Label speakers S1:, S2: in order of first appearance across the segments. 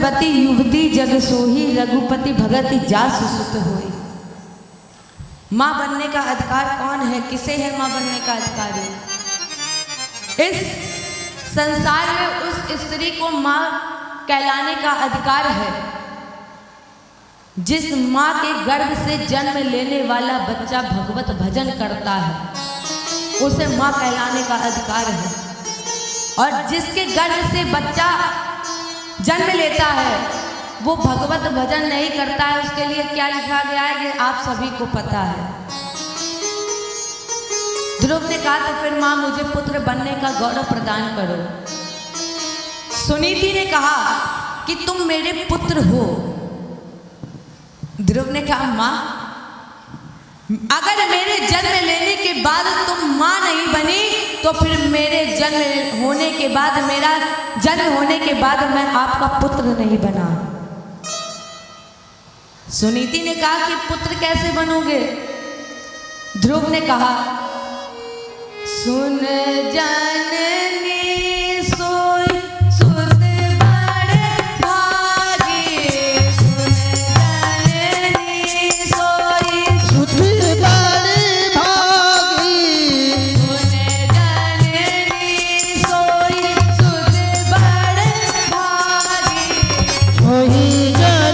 S1: पुत्रवती युवती जग सोही, रघुपति भगति जासु सुत होई। माँ बनने का अधिकार कौन है? किसे है माँ बनने का अधिकार? इस संसार में उस स्त्री को माँ कहलाने का अधिकार है जिस माँ के गर्भ से जन्म लेने वाला बच्चा भगवत भजन करता है, उसे माँ कहलाने का अधिकार है। और जिसके गर्भ से बच्चा जन्म लेता है वो भगवत भजन नहीं करता है, उसके लिए क्या लिखा गया है ये आप सभी को पता है। ध्रुव ने कहा तो फिर माँ मुझे पुत्र बनने का गौरव प्रदान करो। सुनीति ने कहा कि तुम मेरे पुत्र हो। ध्रुव ने कहा माँ अगर मेरे जन्म लेने के बाद तुम माँ नहीं बनी तो फिर मेरे जन्म होने के बाद, मेरा जन्म होने के बाद मैं आपका पुत्र नहीं बना। सुनीति ने कहा कि पुत्र कैसे बनोगे? ध्रुव ने कहा सुन जननी सोई सुत बड़ भागी, सुन जननी सोई
S2: सुत बड़ भागी,
S1: सुन जननी सोई सुत बड़ भागी,
S2: सोई जननी सोई सुत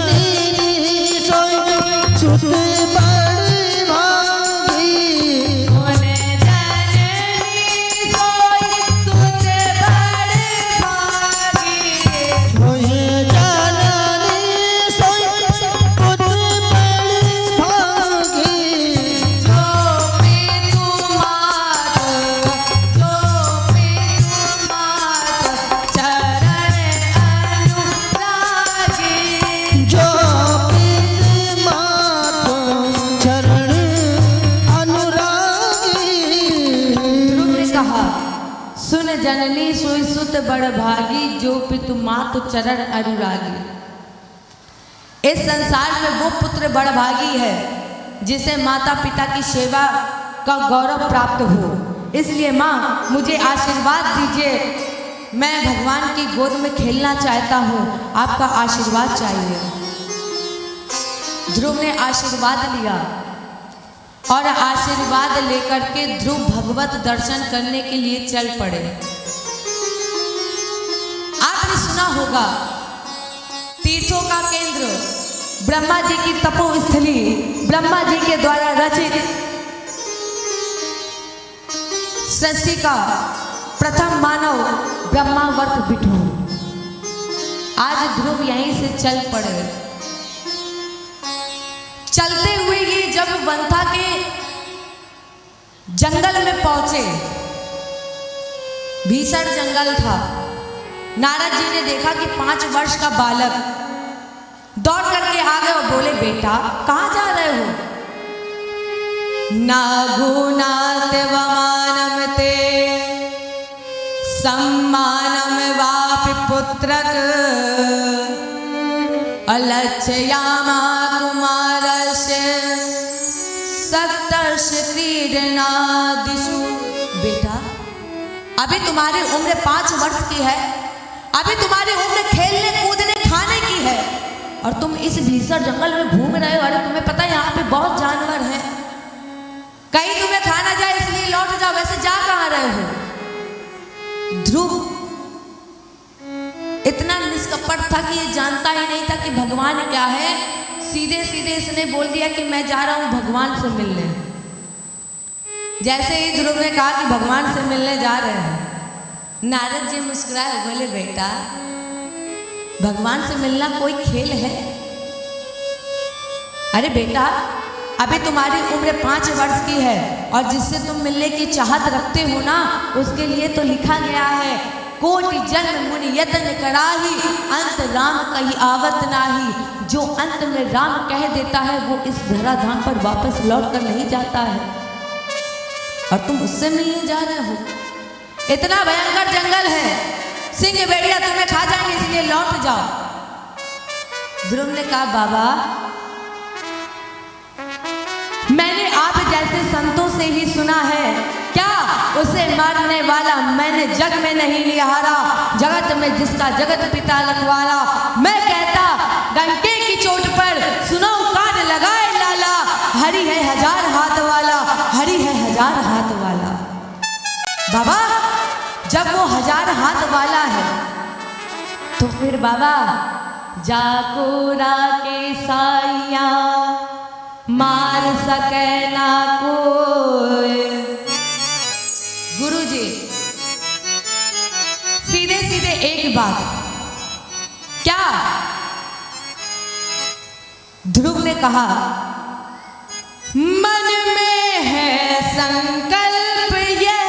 S2: बड़ भागी,
S1: सुन जननी सोई सुत बड़ भागी।
S2: सोई जननी सोई सुत बड़ भागी,
S1: जो पितु मात, जो पितु मात चरण अनुरागी।
S2: जो पित मात चरण अनुरागी।
S1: ध्रुव ने कहा सुन जननी सोई सुत बड़ भागी, जो पितु मात चरण अनुरागी। इस संसार में वो पुत्र बड़ भागी है जिसे माता पिता की सेवा का गौरव प्राप्त हो। इसलिए माँ मुझे आशीर्वाद दीजिए, मैं भगवान की गोद में खेलना चाहता हूँ, आपका आशीर्वाद चाहिए। ध्रुव ने आशीर्वाद लिया और आशीर्वाद लेकर के ध्रुव भगवत दर्शन करने के लिए चल पड़े। आपने सुना होगा तीर्थों का केंद्र ब्रह्मा जी की तपोस्थली, ब्रह्मा जी के द्वारा रचित सृष्टि का प्रथम मानव ब्रह्मावर्त बिठू। आज ध्रुव यहीं से चल पड़े। चलते हुए ये जब वंथा के जंगल में पहुंचे, भीषण जंगल था। नारद जी ने देखा कि 5 वर्ष का बालक दौड़ करके आ गए और बोले बेटा कहाँ जा रहे हो? नागुनात वमानम ते सम्मानम वापि पुत्रक, अलक्ष्यामा कुमारस्य सप्तर्षि क्रीडनादिषु। बेटा अभी तुम्हारी उम्र 5 वर्ष की है, अभी तुम्हारी उम्र खेलने कूदने खाने की है और तुम इस भीषण जंगल में घूम रहे हो। अरे तुम्हें पता है यहाँ पे बहुत जानवर हैं, कहीं तुम्हें खाना जाए इसलिए लौट जाओ, वैसे जा कहाँ रहे हो? ध्रुव इतना निष्कपट था कि ये जानता ही नहीं था कि भगवान क्या है। सीधे सीधे इसने बोल दिया कि मैं जा रहा हूँ भगवान से मिलने। जैसे ही ध्रुव ने कहा कि भगवान से मिलने जा रहे हैं, नारद जी मुस्कुराए, बोले बेटा भगवान से मिलना कोई खेल है? अरे बेटा अभी तुम्हारी उम्र 5 वर्ष की है और जिससे तुम मिलने की चाहत रखते हो ना, उसके लिए तो लिखा गया है कोटि जन्म मुनि यतन कराही, अंत राम कही आवत नाही। जो अंत में राम कह देता है वो इस धराधाम पर वापस लौट कर नहीं जाता है, और तुम उससे मिलने जा रहे हो। इतना भयंकर जंगल है, सिंह भेड़िया तुम्हें खा जाएंगे, इसलिए लौट जाओ। ध्रुव ने कहा बाबा मैंने आप जैसे संतों से ही सुना है, क्या उसे मारने वाला मैंने जग में नहीं निहारा, जगत में जिसका जगत पिता रखवाला। मैं कहता डंके की चोट पर सुनो कान लगाए लाला, हरि है 1000 हाथ वाला, हरि है 1000 हाथ वाला। बाबा जब वो 1000 हाथ वाला है तो फिर बाबा जाकोरा के साइया मार सके ना कोई। गुरुजी सीधे सीधे एक बात, क्या ध्रुव ने कहा मन में है संकल्प यह,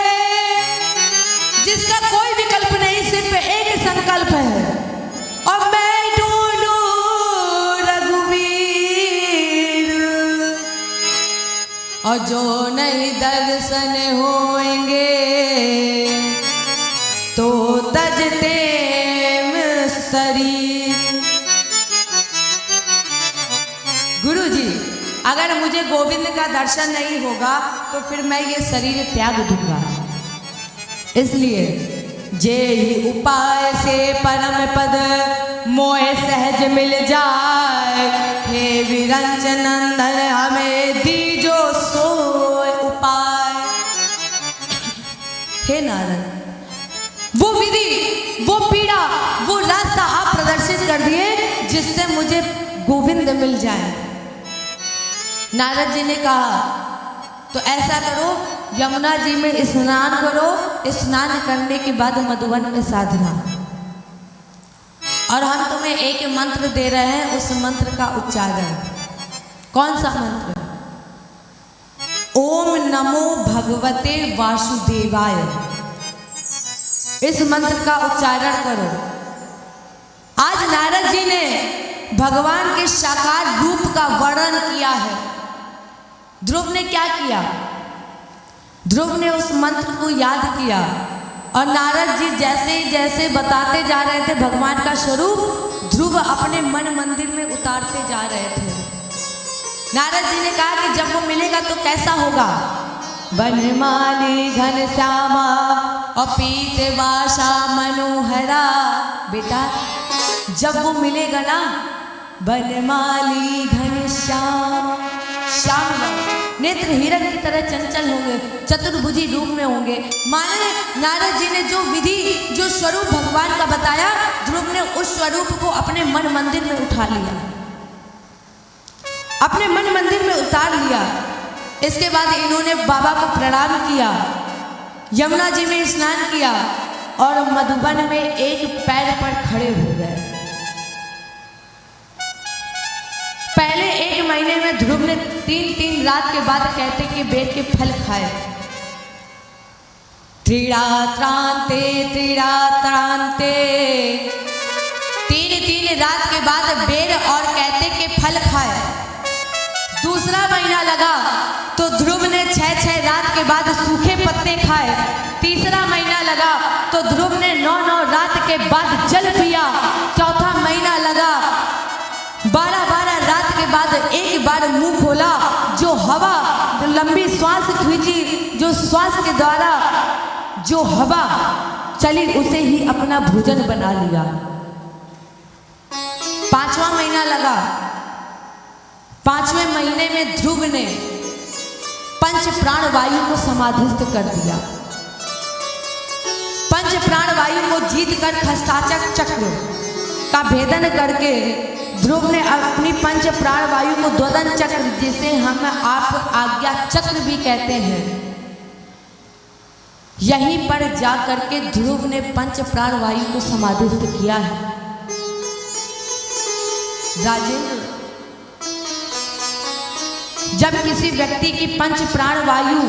S1: जिसका कोई विकल्प नहीं, सिर्फ एक संकल्प है, और मैं ढूंढूं रघुवीर, और जो नहीं दर्शन होंगे तो तजते शरीर। गुरुजी अगर मुझे गोविंद का दर्शन नहीं होगा तो फिर मैं ये शरीर त्याग दूंगा। इसलिए जे ही उपाय से परम पद मोह सहज मिल जाए, हे विरंच नंदन हमें दीजो सोए उपाय। हे नारद वो विधि, वो पीड़ा, वो रास्ता आप प्रदर्शित कर दिए जिससे मुझे गोविंद मिल जाए। नारद जी ने कहा तो ऐसा करो, यमुना जी में स्नान करो, स्नान करने के बाद मधुवन में साधना, और हम तुम्हें एक मंत्र दे रहे हैं, उस मंत्र का उच्चारण। कौन सा मंत्र? ओम नमो भगवते वासुदेवाय। इस मंत्र का उच्चारण करो। आज नारद जी ने भगवान के साकार रूप का वर्णन किया है। ध्रुव ने क्या किया? ध्रुव ने उस मंत्र को याद किया, और नारद जी जैसे जैसे बताते जा रहे थे भगवान का स्वरूप, ध्रुव अपने मन मंदिर में उतारते जा रहे थे। नारद जी ने कहा कि जब वो मिलेगा तो कैसा होगा? वनमाली घनश्यामा और पीतवासा मनोहरा। बेटा जब वो मिलेगा ना, वनमाली घनश्याम, श्याम नेत्र हिरण की तरह चंचल होंगे, चतुर्भुजी रूप में होंगे। माने नारद जी ने जो विधि, जो स्वरूप भगवान का बताया, ध्रुव ने उस स्वरूप को अपने मन मंदिर में उठा लिया, अपने मन मंदिर में उतार लिया। इसके बाद इन्होंने बाबा को प्रणाम किया, यमुना जी में स्नान किया, और मधुबन में एक पैर पर खड़े हो गए। पहले 1 महीने में ध्रुव ने 3 रात के बाद कहते कि बेर के फल खाए। त्रिरात्रांते 3 रात के बाद बेर और कहते के फल खाए। दूसरा महीना लगा तो ध्रुव ने 6 रात के बाद सूखे पत्ते खाए। तीसरा महीना लगा तो ध्रुव ने 9 रात के बाद जल पिया। चौथा महीना लगा, 12 रात के बाद एक बार मुंह खोला, जो हवा, लंबी श्वास खींची, जो श्वास के द्वारा जो हवा चली उसे ही अपना भोजन बना लिया। 5वां महीना लगा, 5वें महीने में ध्रुव ने 5 प्राण वायु को समाधिस्थ कर दिया। 5 प्राण वायु को जीतकर खष्टाचक चक्र का भेदन करके ध्रुव ने अपनी 5 प्राण वायु को द्वदन चक्र, जिसे हम आप आज्ञा चक्र भी कहते हैं, यहीं पर जा करके ध्रुव ने 5 प्राण वायु को समाधिस्थ किया है। राजेंद्र, जब किसी व्यक्ति की 5 प्राण वायु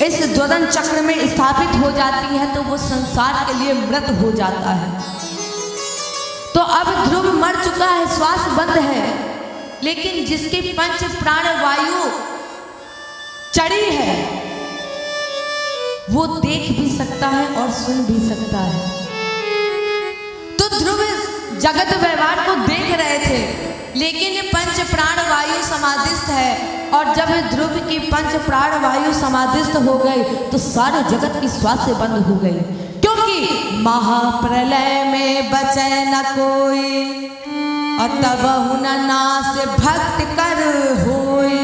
S1: इस द्वदन चक्र में स्थापित हो जाती है तो वो संसार के लिए मृत हो जाता है। तो अब ध्रुव मर चुका है, श्वास बंद है, लेकिन जिसकी 5 प्राण वायु चढ़ी है वो देख भी सकता है और सुन भी सकता है। तो ध्रुव जगत व्यवहार को देख रहे थे, लेकिन 5 प्राण वायु समाधिस्थ है, और जब ध्रुव की 5 प्राण वायु समाधिस्थ हो गई तो सारे जगत की श्वास बंद हो गई, क्योंकि महाप्रलय में बचे न कोई, और तब ना से भक्त कर होए।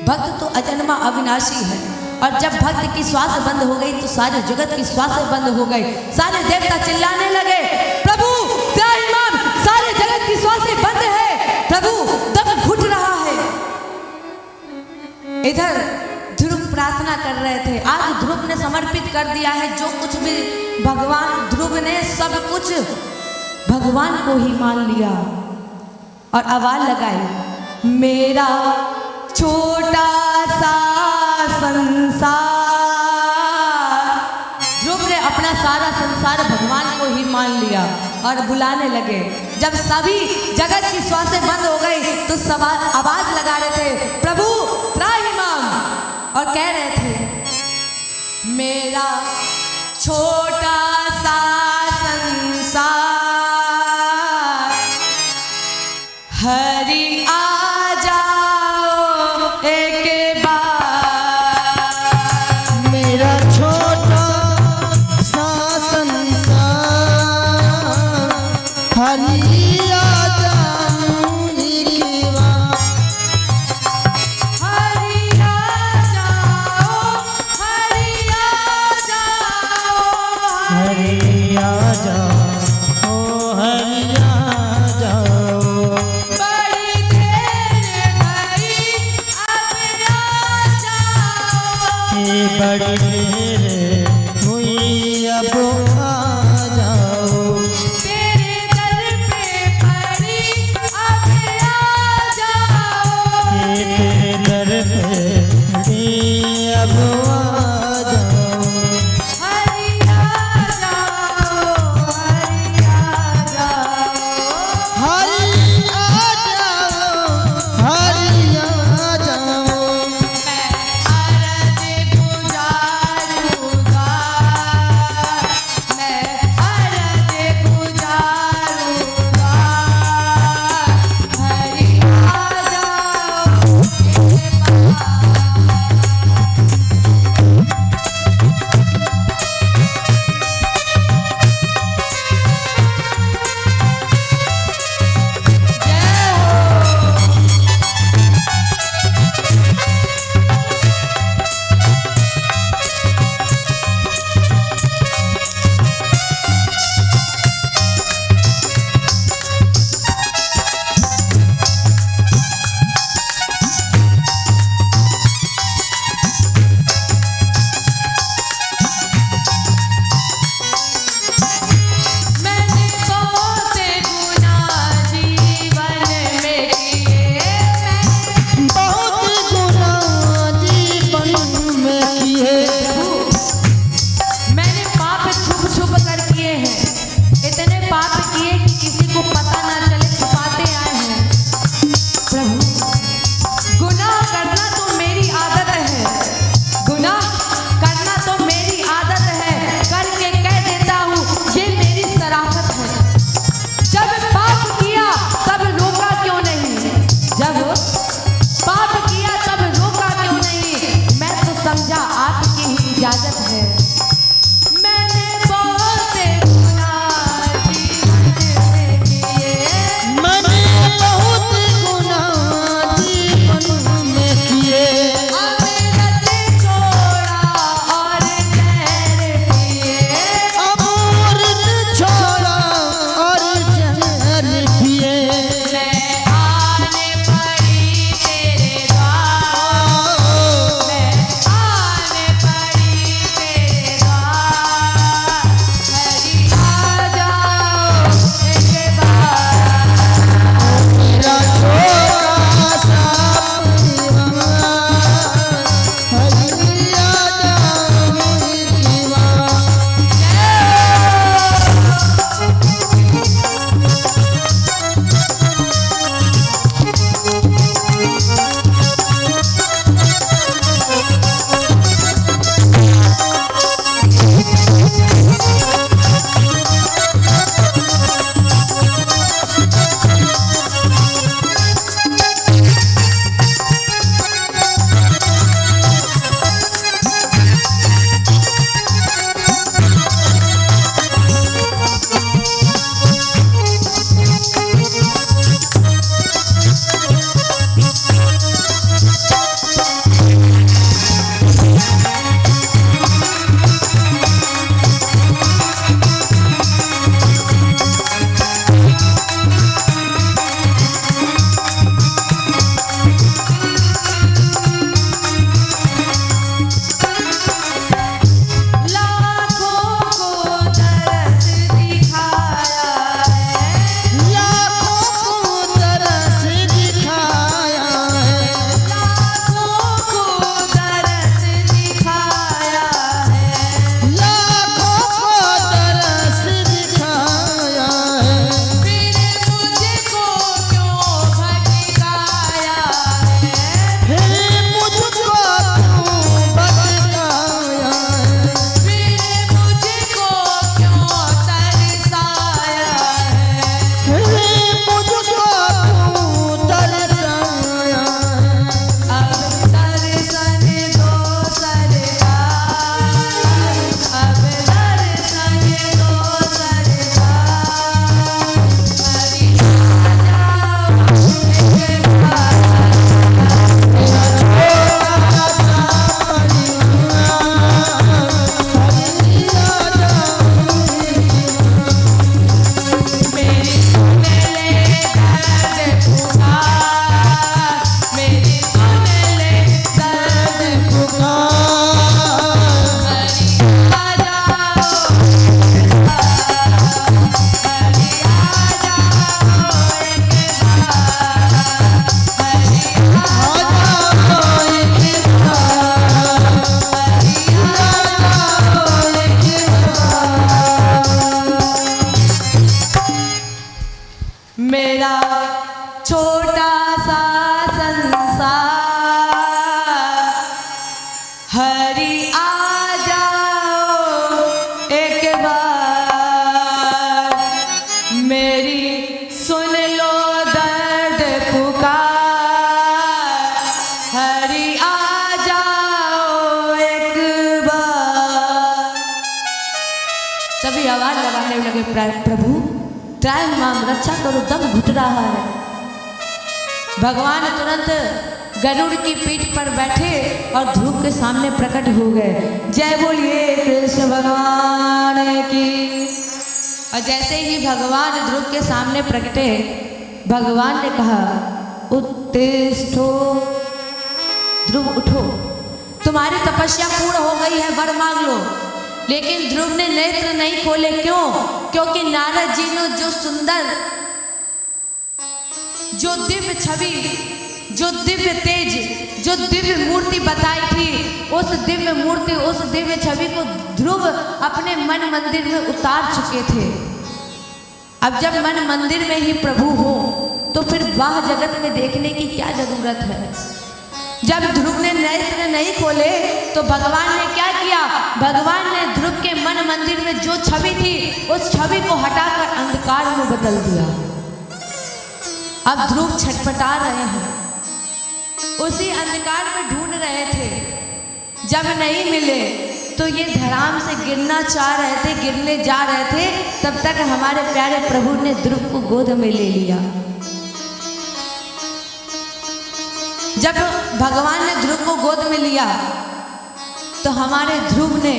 S1: भक्त तो अजन्मा अविनाशी है, और जब भक्त की श्वास बंद हो गई तो सारे जगत की श्वास बंद हो गई। सारे देवता चिल्लाने लगे, प्रभु त्राहिमाम, सारे जगत की श्वासें बंद है, प्रभु दम घुट रहा है। इधर ध्रुव प्रार्थना कर रहे थे। आज ध्रुव ने समर्पित कर दिया है, जो कुछ भी भगवान, ध्रुव ने सब कुछ भगवान को ही मान लिया और आवाज लगाई, मेरा छोटा सा संसार। ध्रुव ने अपना सारा संसार भगवान को ही मान लिया और बुलाने लगे। जब सभी जगत की श्वासें बंद हो गई तो सब आवाज लगा रहे थे, प्रभु त्राहिमाम, और कह रहे थे, मेरा छोटा सा संसार, हरि आ जाओ एक बार।
S2: मेरा छोटा सा संसार हरि आ जाओ एक
S1: लगे, प्रभु त्राहिमाम रक्षा करो, दम घुट रहा है। भगवान तुरंत गरुड़ की पीठ पर बैठे और ध्रुव के सामने प्रकट हो गए। जय बोलिए कृष्ण भगवान की। और जैसे ही भगवान ध्रुव के सामने प्रकटे, भगवान ने कहा उत्तिष्ठो, ध्रुव उठो, तुम्हारी तपस्या पूर्ण हो गई है, वर मांग लो। लेकिन ध्रुव ने नेत्र नहीं खोले। क्यों? क्योंकि नारद जी ने जो सुंदर, जो दिव्य छवि, जो दिव्य तेज, जो दिव्य मूर्ति बताई थी, उस दिव्य मूर्ति, उस दिव्य छवि को ध्रुव अपने मन मंदिर में उतार चुके थे। अब जब मन मंदिर में ही प्रभु हो तो फिर बाह्य जगत में देखने की क्या जरूरत है। जब ध्रुव ने नेत्र नहीं खोले तो भगवान ने क्या किया? भगवान ने ध्रुव के मन मंदिर में जो छवि थी, उस छवि को हटाकर अंधकार में बदल दिया। अब ध्रुव छटपटा रहे हैं, उसी अंधकार में ढूंढ रहे थे। जब नहीं मिले तो ये धराम से गिरना चाह रहे थे, गिरने जा रहे थे, तब तक हमारे प्यारे प्रभु ने ध्रुव को गोद में ले लिया। जब भगवान ने ध्रुव को गोद में लिया तो हमारे ध्रुव ने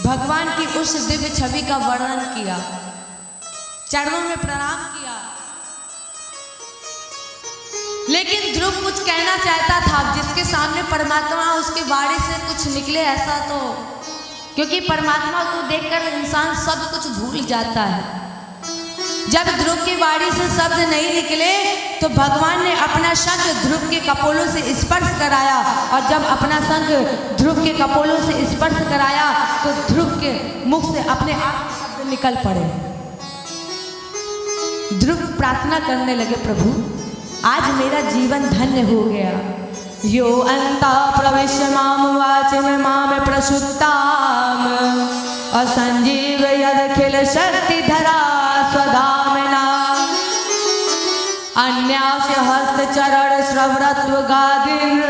S1: भगवान की उस दिव्य छवि का वर्णन किया, चरणों में प्रणाम किया। लेकिन ध्रुव कुछ कहना चाहता था। जिसके सामने परमात्मा, उसके बारे से कुछ निकले ऐसा तो, क्योंकि परमात्मा को देखकर इंसान सब कुछ भूल जाता है। जब ध्रुव की वाणी से शब्द नहीं निकले तो भगवान ने अपना शंख ध्रुव के कपोलों से स्पर्श कराया, और जब अपना शंख ध्रुव के कपोलों से स्पर्श कराया तो ध्रुव के मुख से अपने आप शब्द निकल पड़े। ध्रुव प्रार्थना करने लगे, प्रभु आज मेरा जीवन धन्य हो गया। यो अंता प्रविश्य माम वाचम माम प्रसुप्ताम असंजीव यदखिल शक्ति धरा स्वधामना अन्यास्य हस्त चरण श्रवणत्व गादिन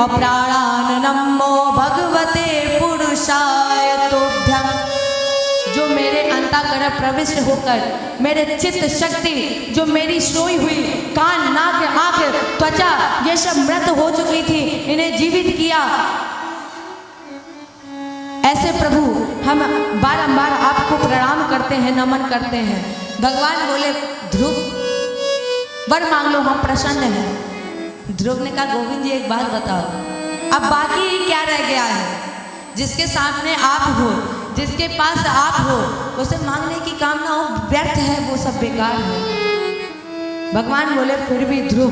S1: अप्राणान नमो भगवते पुरुषाय तुभ्यं। जो मेरे अंतःकरण प्रविष्ट होकर मेरे चित्त शक्ति, जो मेरी सोई हुई कान, नाक, आंख, त्वचा, ये सब मृत हो चुकी थी, इन्हें जीवित किया। ऐसे प्रभु हम बारंबार आपको प्रणाम करते हैं, नमन करते हैं। भगवान बोले ध्रुव वर मांग लो, हम प्रसन्न हैं। ध्रुव ने कहा गोविंद जी एक बात बताओ, अब बाकी क्या रह गया है? जिसके सामने आप हो, जिसके पास आप हो, उसे मांगने की कामना हो व्यर्थ है, वो सब बेकार है। भगवान बोले फिर भी ध्रुव,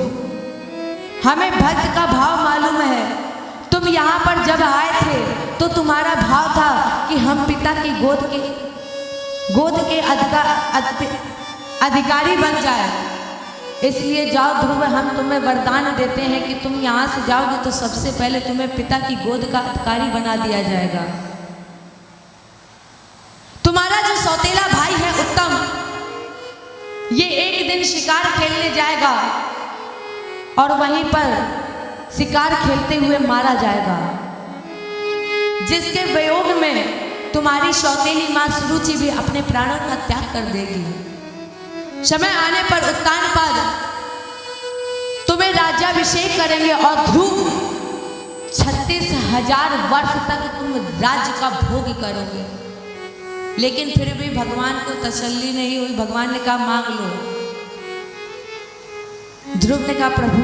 S1: हमें भक्त का भाव मालूम है। तुम यहाँ पर जब आए थे तो तुम्हारा भाव था कि हम पिता की गोद के अधिकारी बन जाए। इसलिए जाओ ध्रुव, हम तुम्हें वरदान देते हैं कि तुम यहाँ से जाओगे तो सबसे पहले तुम्हें पिता की गोद का अधिकारी बना दिया जाएगा। तुम्हारा जो सौतेला भाई है उत्तम, ये एक दिन शिकार खेलने जाएगा और वहीं पर शिकार खेलते हुए मारा जाएगा, जिसके वियोग में तुम्हारी सौतेली मां सुरुचि भी अपने प्राणों का त्याग कर देगी। समय आने पर उत्तानपाद तुम्हें राज्याभिषेक करेंगे और ध्रुव 36,000 वर्ष तक तुम राज्य का भोग करोगे। लेकिन फिर भी भगवान को तसल्ली नहीं हुई। भगवान ने कहा मांग लो। ध्रुव ने कहा प्रभु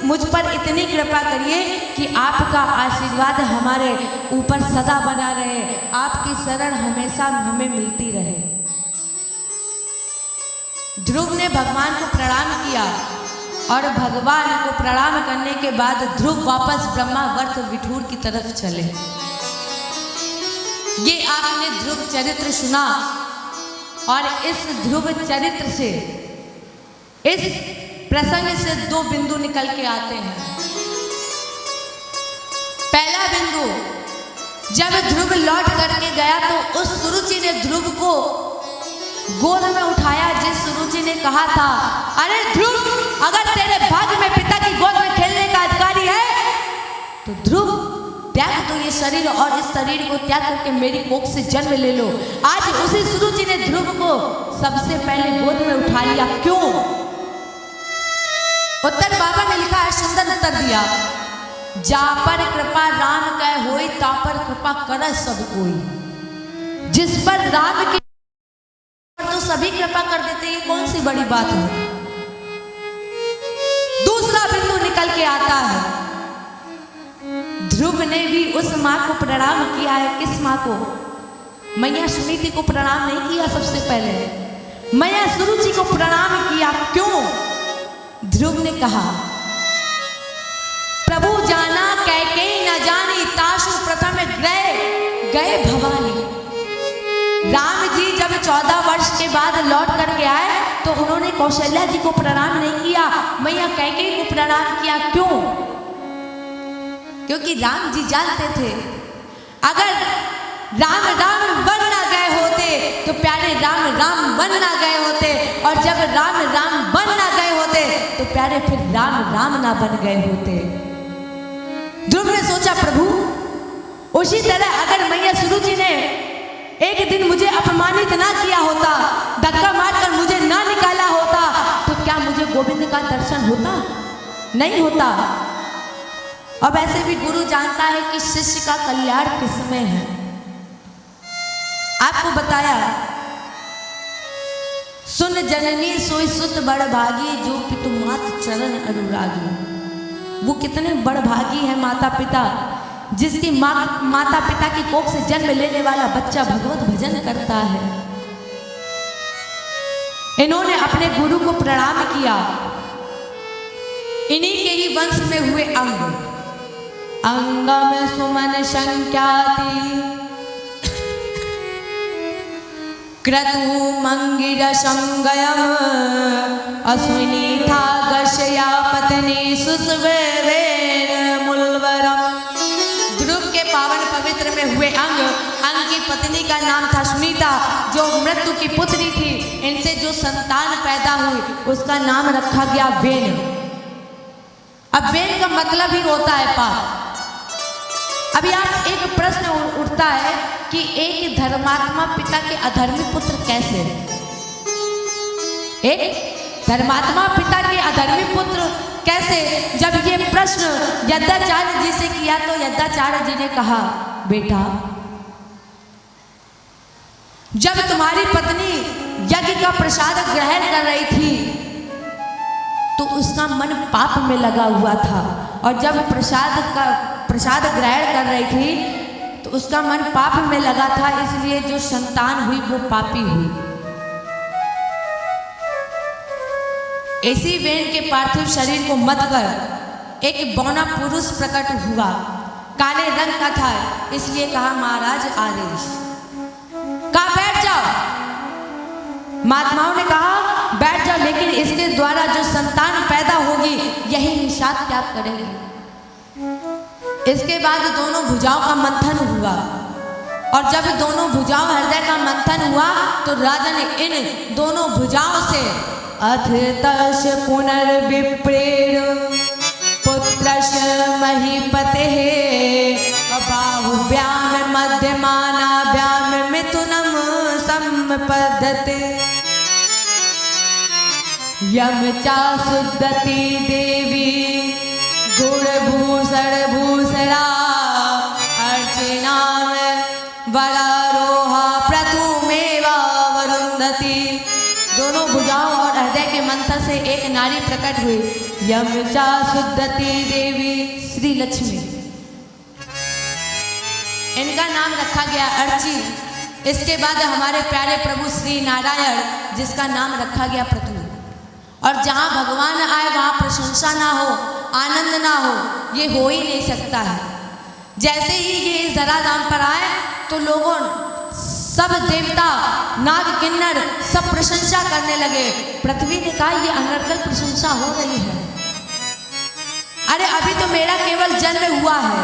S1: मुझ पर इतनी कृपा करिए कि आपका आशीर्वाद हमारे ऊपर सदा बना रहे, आपकी शरण हमेशा हमें मिलती रहे। ध्रुव ने भगवान को प्रणाम किया और भगवान को प्रणाम करने के बाद ध्रुव वापस ब्रह्मावर्त विठूर की तरफ चले। ये आपने ध्रुव चरित्र सुना और इस ध्रुव चरित्र से, इस प्रसंग से दो बिंदु निकल के आते हैं। पहला बिंदु, जब ध्रुव लौट करके गया तो उस सुरुचि ने ध्रुव को गोद में उठाया, जिस सुरुचि ने कहा था अरे ध्रुव, अगर तेरे भाग्य में पिता की गोद में खेलने का अधिकारी है तो ध्रुव त्याग तो ये शरीर और इस शरीर को त्याग करके मेरी कोख से जन्म ले लो। आज उसी सुरुचि ने ध्रुव को सबसे पहले गोद में उठा लिया। क्यों? उत्तर बाबा ने लिखा है, सुंदर उत्तर दिया, जा पर कृपा राम कह होई, ता पर कृपा कर सब कोई। जिस पर राम की तो सभी कृपा कर देते, ये कौन सी बड़ी बात है। दूसरा बिंदु निकल के आता है, ध्रुव ने भी उस मां को प्रणाम किया है। किस मां को? मैया सुनीति को प्रणाम नहीं किया, सबसे पहले मैया सुरुचि को प्रणाम किया। क्यों? ध्रुव ने कहा, प्रभु जाना कैकेयी न जानी, ताशु प्रथम गए भवानी। राम जी जब 14 वर्ष के बाद लौट करके आए तो उन्होंने कौशल्या जी को प्रणाम नहीं किया, मैया कैकेयी को प्रणाम किया। क्यों? क्योंकि राम जी जानते थे अगर राम राम बन ना गए होते तो प्यारे राम राम बन ना गए होते, और जब राम राम बन ना गए होते तो प्यारे फिर राम राम ना बन गए होते। ध्रुव ने सोचा, प्रभु उसी तरह अगर मैया सुरुचि ने एक दिन मुझे अपमानित ना किया होता, धक्का मारकर मुझे ना निकाला होता, तो क्या मुझे गोविंद का दर्शन होता? नहीं होता। अब ऐसे भी गुरु जानता है कि शिष्य का कल्याण किसमें है। आपको बताया, सुन जननी सोई सुत बड़ भागी, जो पितु मात चरण अनुरागी। वो कितने बड़ भागी है माता पिता, जिसकी माता पिता की कोख से जन्म लेने वाला बच्चा भगवत भजन करता है। इन्होंने अपने गुरु को प्रणाम किया। इन्हीं के ही वंश में हुए अंगम सुमन संख्याति, क्रतु मंगिर संगयम, अश्विनी था गशया पत्नी सुसवेन मुलवरम। ध्रुव के पावन पवित्र में हुए अंग की पत्नी का नाम था सुनीता, जो मृत्यु की पुत्री थी। इनसे जो संतान पैदा हुई उसका नाम रखा गया वेन। अब वेन का मतलब ही होता है पाप। अभी आप एक प्रश्न उठता है कि एक धर्मात्मा पिता के अधर्मी पुत्र कैसे? एक धर्मात्मा पिता के अधर्मी पुत्र कैसे? जब ये प्रश्न यज्ञाचार्य जी से किया तो यज्ञाचार्य जी ने कहा, बेटा जब तुम्हारी पत्नी यज्ञ का प्रसाद ग्रहण कर रही थी तो उसका मन पाप में लगा हुआ था, और जब प्रसाद ग्रहण कर रही थी तो उसका मन पाप में लगा था, इसलिए जो संतान हुई वो पापी हुई। ऐसी वेन के पार्थिव शरीर को मत कर एक बौना पुरुष प्रकट हुआ, काले रंग का था, इसलिए कहा महाराज आदेश। कहा बैठ जाओ। महात्माओं ने कहा बैठ जाओ, लेकिन इसके द्वारा जो संतान पैदा होगी यही निषाद त्याग करेगी। इसके बाद दोनों भुजाओं का मंथन हुआ, और जब दोनों भुजाओं हृदय का मंथन हुआ तो राजा ने इन दोनों भुजाओं से अथ तश पुनर्विप्रेण पुत्रस्य महीपते बाहुभ्याम मध्यमानाभ्याम मिथुनम संपद्यते यम चा सुदती देवी गुणभूषण भूषणा अर्चना वरारोहा प्रथुमेवा वरुंधति। दोनों भुजाओं और हृदय के मंथन से एक नारी प्रकट हुई, यम चा सुदती देवी श्री लक्ष्मी। इनका नाम रखा गया अर्ची। इसके बाद हमारे प्यारे प्रभु श्री नारायण, जिसका नाम रखा गया पृथु। और जहाँ भगवान आए वहाँ प्रशंसा ना हो, आनंद ना हो, ये हो ही नहीं सकता है। जैसे ही ये इस धराधाम पर आए तो लोगों सब देवता नाग किन्नर सब प्रशंसा करने लगे। पृथ्वी ने कहा ये अनर्गल प्रशंसा हो रही है, अरे अभी तो मेरा केवल जन्म हुआ है,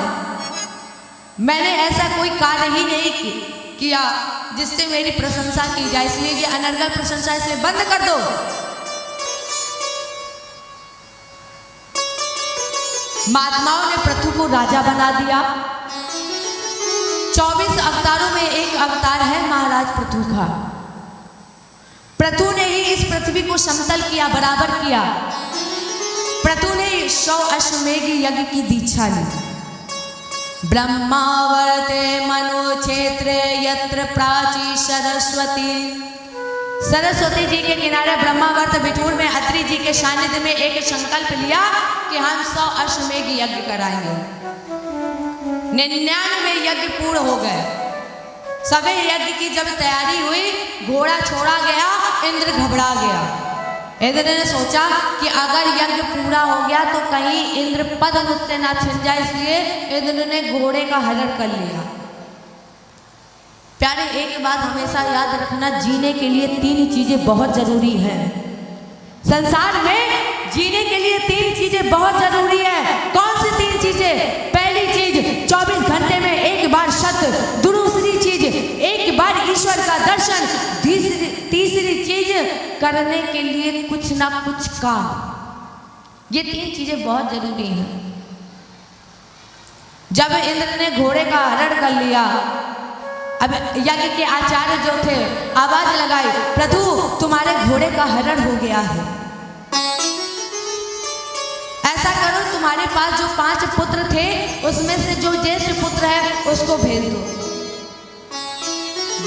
S1: मैंने ऐसा कोई कार्य ही नहीं किया जिससे मेरी प्रशंसा की जाए, इसलिए ये अनर्गल प्रशंसा इसलिए बंद कर दो। महात्माओं ने पृथु को राजा बना दिया। 24 अवतारों में एक अवतार है महाराज पृथु का। पृथु ने ही इस पृथ्वी को समतल किया, बराबर किया। पृथु ने 100 अश्वमेघ यज्ञ की दीक्षा ली। ब्रह्मावर्ते मनो क्षेत्रे यत्र प्राची सरस्वती। सरस्वती जी के किनारे ब्रह्मावर्त बिठूर में अत्रि जी के सानिध्य में एक संकल्प लिया कि हम 100 अश्वमेघ यज्ञ कराएंगे। 99 यज्ञ पूर्ण हो गए। सभी यज्ञ की जब तैयारी हुई, घोड़ा छोड़ा गया, इंद्र घबरा गया। इंद्र ने सोचा कि अगर यज्ञ पूरा हो गया तो कहीं इंद्र पद मुझसे ना छिन जाए, इसलिए इंद्र ने घोड़े का हरण कर लिया। प्यारे, एक बात हमेशा याद रखना, जीने के लिए 3 चीजें बहुत जरूरी हैं। संसार में जीने के लिए 3 चीजें बहुत जरूरी है। कौन सी 3 चीजें? पहली चीज 24 घंटे में एक बार सत्य, दूसरी चीज एक बार ईश्वर का दर्शन, तीसरी चीज करने के लिए कुछ ना कुछ काम। ये 3 चीजें बहुत जरूरी हैं। जब इंद्र ने घोड़े का हरण कर लिया, अब यज्ञ के आचार्य जो थे आवाज लगाई, प्रभु तुम्हारे घोड़े का हरण हो गया है। ऐसा करो, तुम्हारे पास जो 5 पुत्र थे उसमें से जो ज्येष्ठ पुत्र है उसको भेज दो।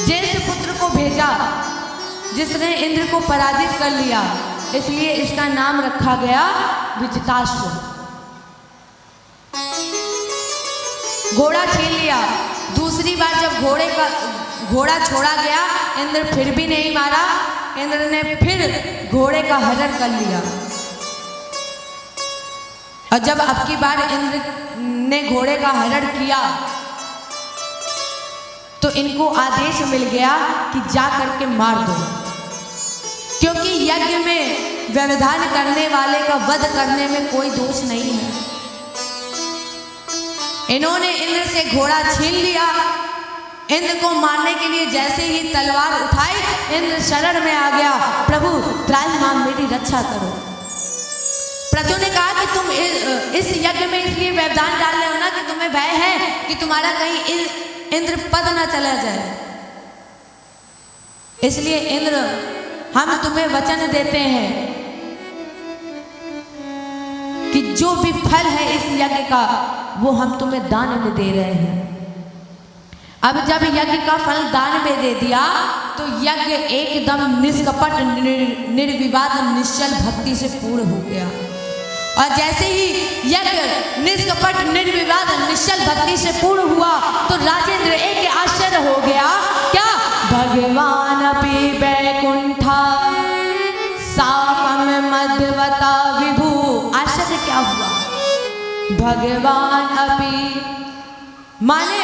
S1: ज्येष्ठ पुत्र को भेजा, जिसने इंद्र को पराजित कर लिया, इसलिए इसका नाम रखा गया विजिताश्व। घोड़ा छीन लिया। दूसरी बार जब घोड़ा छोड़ा गया, इंद्र फिर भी नहीं मारा। इंद्र ने फिर घोड़े का हरण कर लिया। और जब अब की बार इंद्र ने घोड़े का हरण किया तो इनको आदेश मिल गया कि जा करके मार दो, क्योंकि यज्ञ में व्यवधान करने वाले का वध करने में कोई दोष नहीं है। इन्होंने इंद्र से घोड़ा छीन लिया। इंद्र को मारने के लिए जैसे ही तलवार उठाई, इंद्र शरण में आ गया, प्रभु त्राहिमाम मेरी रक्षा करो। प्रभु ने कहा कि तुम इस यज्ञ में इसलिए व्यवधान डाल रहे हो ना कि तुम्हें भय है कि तुम्हारा कहीं इंद्र पद ना चला जाए। इसलिए इंद्र, हम तुम्हें वचन देते हैं कि जो भी फल है इस यज्ञ का वो हम तुम्हें दान में दे रहे हैं। अब जब यज्ञ का फल दान में दे दिया तो यज्ञ एकदम निष्कपट, निर्विवाद, निश्चल भक्ति से पूर्ण हो गया। और जैसे ही यज्ञ निष्कपट, निर्विवाद, निश्चल भक्ति से पूर्ण हुआ तो राजेंद्र एक आश्चर्य हो गया। क्या? भगवान अपि वैकुंठा साकम मध्यवता विभु। आश्चर्य क्या हुआ? भगवान अपि माने,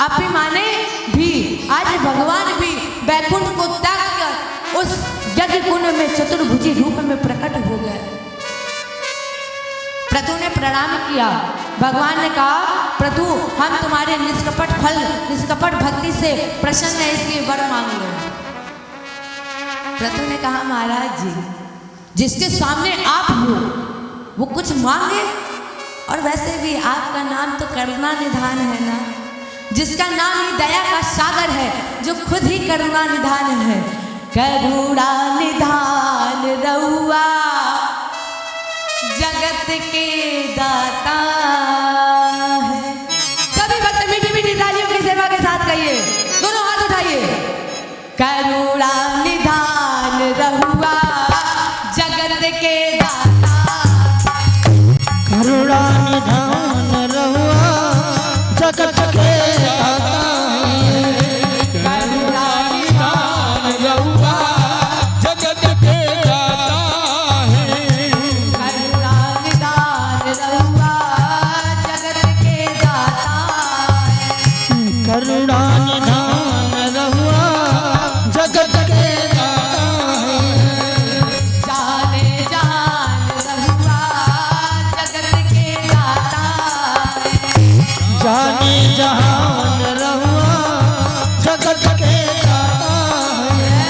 S1: अपि माने भी, आज भगवान भी वैकुंठ को त्याग कर उस यज्ञ कुंड में चतुर्भुजी रूप में प्रकट हो गए। प्रभु ने प्रणाम किया। भगवान ने कहा, प्रभु हम तुम्हारे निष्कपट फल, निष्कपट भक्ति से प्रसन्न है, इसलिए वर मांग लो। प्रभु ने कहा, महाराज जी जिसके सामने आप हो वो कुछ मांगे, और वैसे भी आपका नाम तो करुणा निधान है ना, जिसका नाम ही दया का सागर है, जो खुद ही करुणा निधान है। करुणा निधान रहुआ जगत के दाता है। सभी भक्त मीठी मीठी तालियों की सेवा के साथ कहिए, दोनों हाथ उठाइए। करुणा निधान रहुआ जगत के दाता,
S2: करुणा निधान रहुआ जगत के दाता,
S3: करुणा निधान रहुआ जगत के दाता है।
S1: करुणा निधान रहुआ जगत के दाता है।
S2: करुणा निधान रहुआ जगत के दाता है।
S1: जाने जहान रहुआ जगत के दाता है।
S2: जाने जहान रहुआ जगत के दाता है।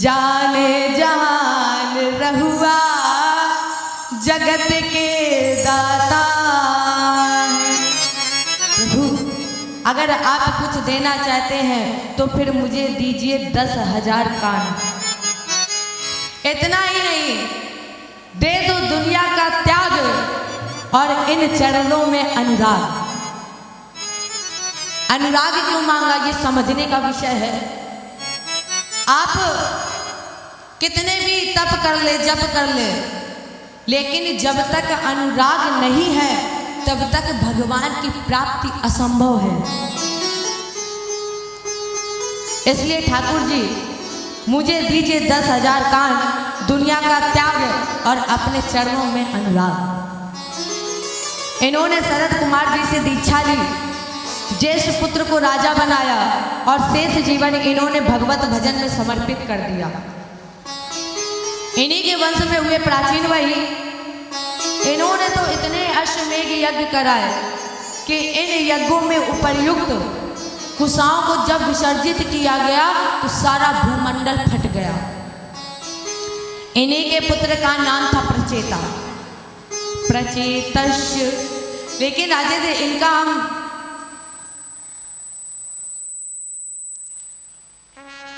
S1: जाने जहान रहुआ जगत के दाता। प्रभु अगर आप कुछ देना चाहते हैं तो फिर मुझे दीजिए 10,000 कान। इतना ही नहीं, दे दो दुनिया का त्याग और इन चरणों में अनुराग। अनुराग क्यों मांगा, ये समझने का विषय है। आप कितने भी तप कर ले, जप कर ले, लेकिन जब तक अनुराग नहीं है तब तक भगवान की प्राप्ति असंभव है। इसलिए ठाकुर जी मुझे दीजिए 10,000 कान, दुनिया का त्याग और अपने चरणों में अनुराग। इन्होंने शरद कुमार जी से दीक्षा ली, ज्येष्ठ पुत्र को राजा बनाया और शेष जीवन इन्होंने भगवत भजन में समर्पित कर दिया। इन्हीं के वंश में हुए प्राचीन वही, इन्होंने तो इतने अश्वमेघ यज्ञ कराए कि इन यज्ञों में उपर्युक्त कुशाओं को जब विसर्जित किया गया तो सारा भूमंडल फट गया। इन्हीं के पुत्र का नाम था प्रचेता, प्रचेतस्य। लेकिन राजेंद्र इनका हम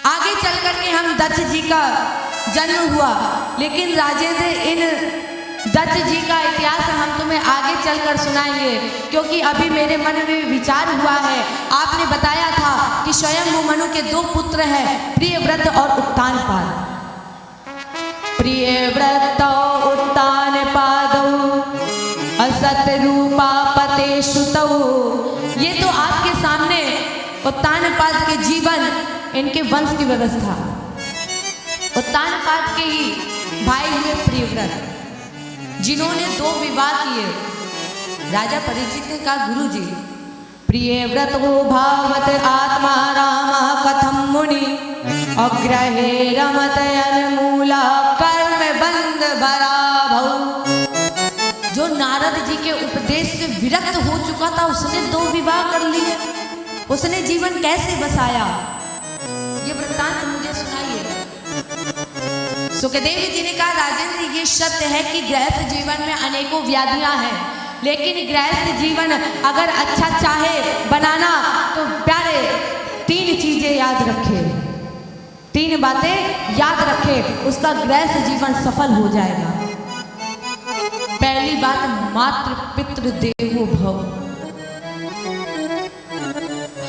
S1: आगे चल करके हम दक्ष जी का जन्म हुआ, लेकिन राजेंद्र इन दत्त जी का इतिहास हम तुम्हें आगे चलकर सुनाएंगे, क्योंकि अभी मेरे मन में विचार हुआ है। आपने बताया था कि स्वयं मनु के 2 पुत्र हैं, प्रियव्रत और उत्तानपाद। प्रियव्रत उत्तानपादौ असत रूपा पते सुतौ। ये तो आपके सामने उत्तानपाद के जीवन, इनके वंश की व्यवस्था। उत्तानपाद के ही भाई हुए प्रियव्रत, जिन्होंने 2 विवाह किए। राजा परीक्षित ने कहा, गुरु जी प्रियव्रत वो भावत आत्मा राम कथम मुनि अग्रहे रमत अनमूला कर्म बंद भरा भव। जो नारद जी के उपदेश से विरक्त हो चुका था, उसने 2 विवाह कर लिए। उसने जीवन कैसे बसाया, ये वृत्तांत मुझे सुनाइए। सुखदेव जी ने कहा, राजेंद्र ये सत्य है कि गृहस्थ जीवन में अनेकों व्याधियां हैं, लेकिन गृहस्थ जीवन अगर अच्छा चाहे बनाना तो प्यारे 3 चीजें याद रखे, 3 बातें याद रखे, उसका गृहस्थ जीवन सफल हो जाएगा। पहली बात, मातृ पितृ देवो भव।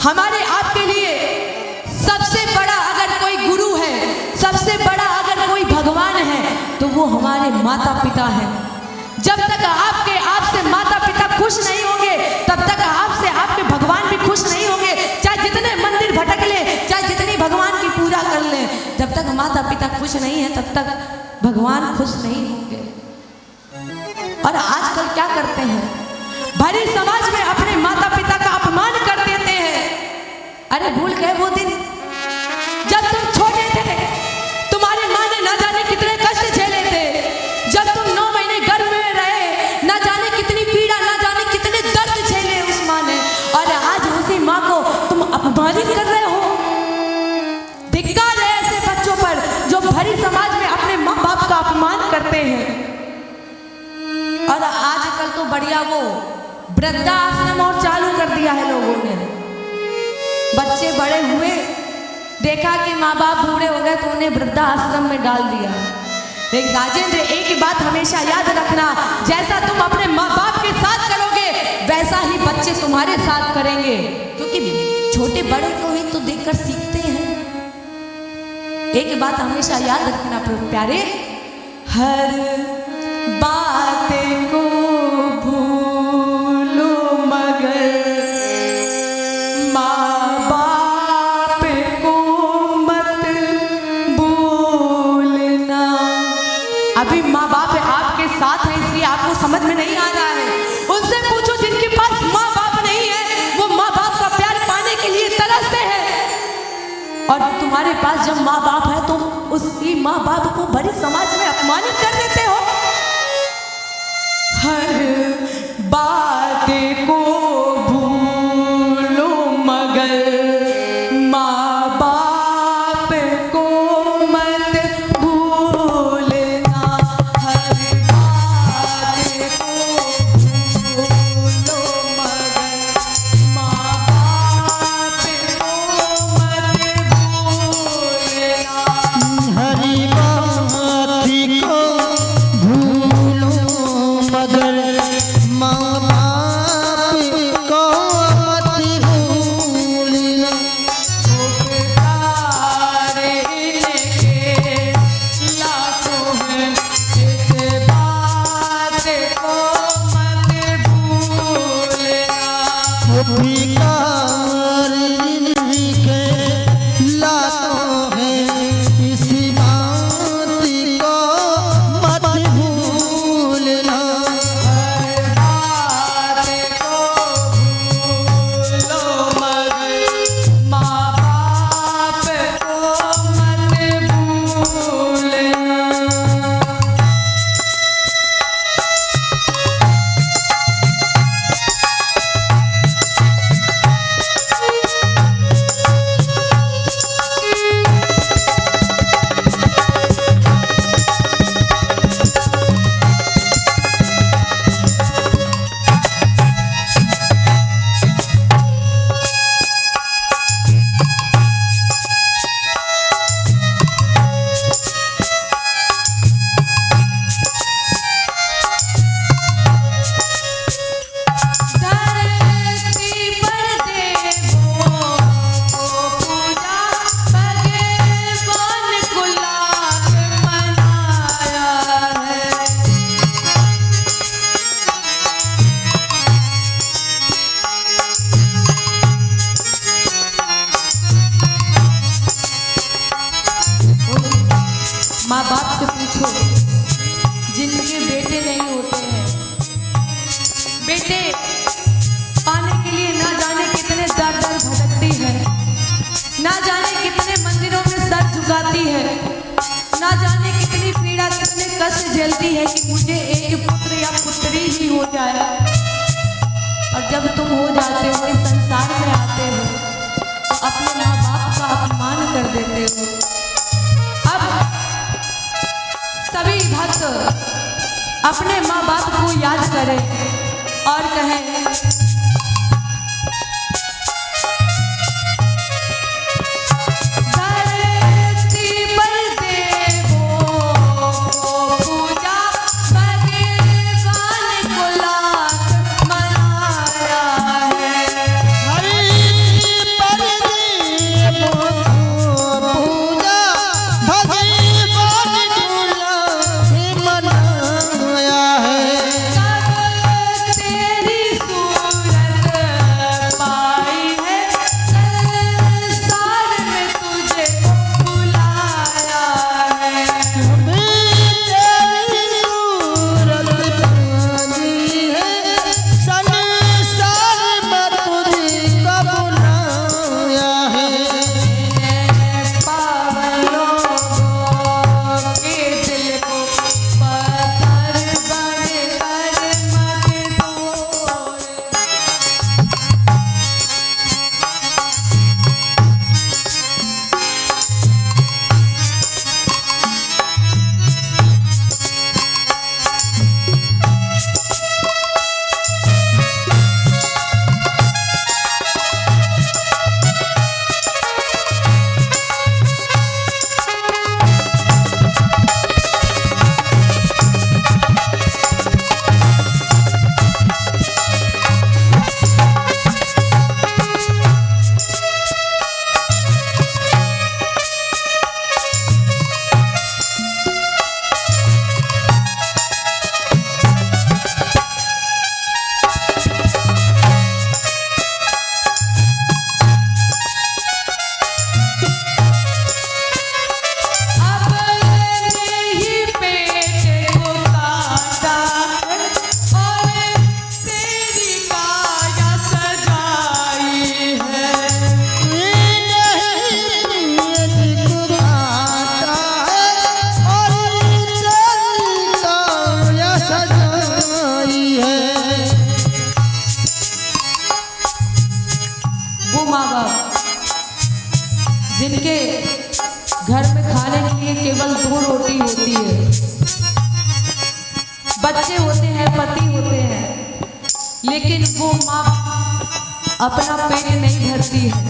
S1: हमारे आपके लिए सबसे बड़ा अगर कोई गुरु है, सबसे बड़ा अगर कोई भगवान है, तो वो हमारे माता पिता हैं। जब तक आपसे माता पिता खुश नहीं होंगे, तब तक आपसे आपके भगवान भी खुश नहीं होंगे। चाहे जितने मंदिर भटक ले, चाहे जितनी भगवान की पूजा कर ले, जब तक माता पिता खुश नहीं है तब तक भगवान खुश नहीं होंगे। और आजकल क्या करते हैं, भरी समाज में अपने माता पिता का अपमान कर देते हैं। अरे भूल गए वो दिन जब तुम छोटे थे, तुम्हारी माँ ने ना जाने कितने कष्ट झेले थे। जब तुम 9 महीने गर्भ में रहे, ना जाने कितनी पीड़ा, ना जाने कितने दर्द झेले उस माँ ने, और आज उसी माँ को तुम अपमानित कर रहे हो। धिक्कार है ऐसे बच्चों पर जो भरी समाज में अपने माँ बाप का अपमान करते हैं। और आजकल तो बढ़िया वो वृद्धाश्रम और चालू कर दिया है लोगों ने। बच्चे बड़े हुए, देखा कि माँ बाप बूढ़े हो गए तो उन्हें वृद्धाश्रम में डाल दिया। लेकिन राजेंद्र एक ही बात हमेशा याद रखना, जैसा तुम अपने माँ बाप के साथ करोगे वैसा ही बच्चे तुम्हारे साथ करेंगे, क्योंकि छोटे बड़े को ही तो देखकर सीखते हैं। एक बात हमेशा याद रखना प्यारे, हर बात को भूलो मगर समझ में नहीं आ रहा है। उनसे पूछो जिनके पास माँ बाप नहीं है, वो माँ बाप का प्यार पाने के लिए तरसते हैं। और तुम्हारे पास जब माँ बाप है तो उसी माँ बाप को भरी समाज में अपमानित कर देते हो। हर बात को भूलो मगर माँ बाप को मत ना जाने कितने मंदिरों में सर झुकाती है, ना जाने कितनी पीड़ा कितने कष्ट झेलती है कि मुझे एक पुत्र या पुत्री ही हो जाए। और जब तुम हो जाते हो, इस संसार में आते हो, तो अपने माँ बाप का अपमान कर देते हो। अब सभी भक्त अपने माँ बाप को याद करें और कहें, जिनके घर में खाने के लिए केवल 2 रोटी होती है, बच्चे होते हैं, पति होते हैं, लेकिन वो माँ अपना पेट नहीं भरती है,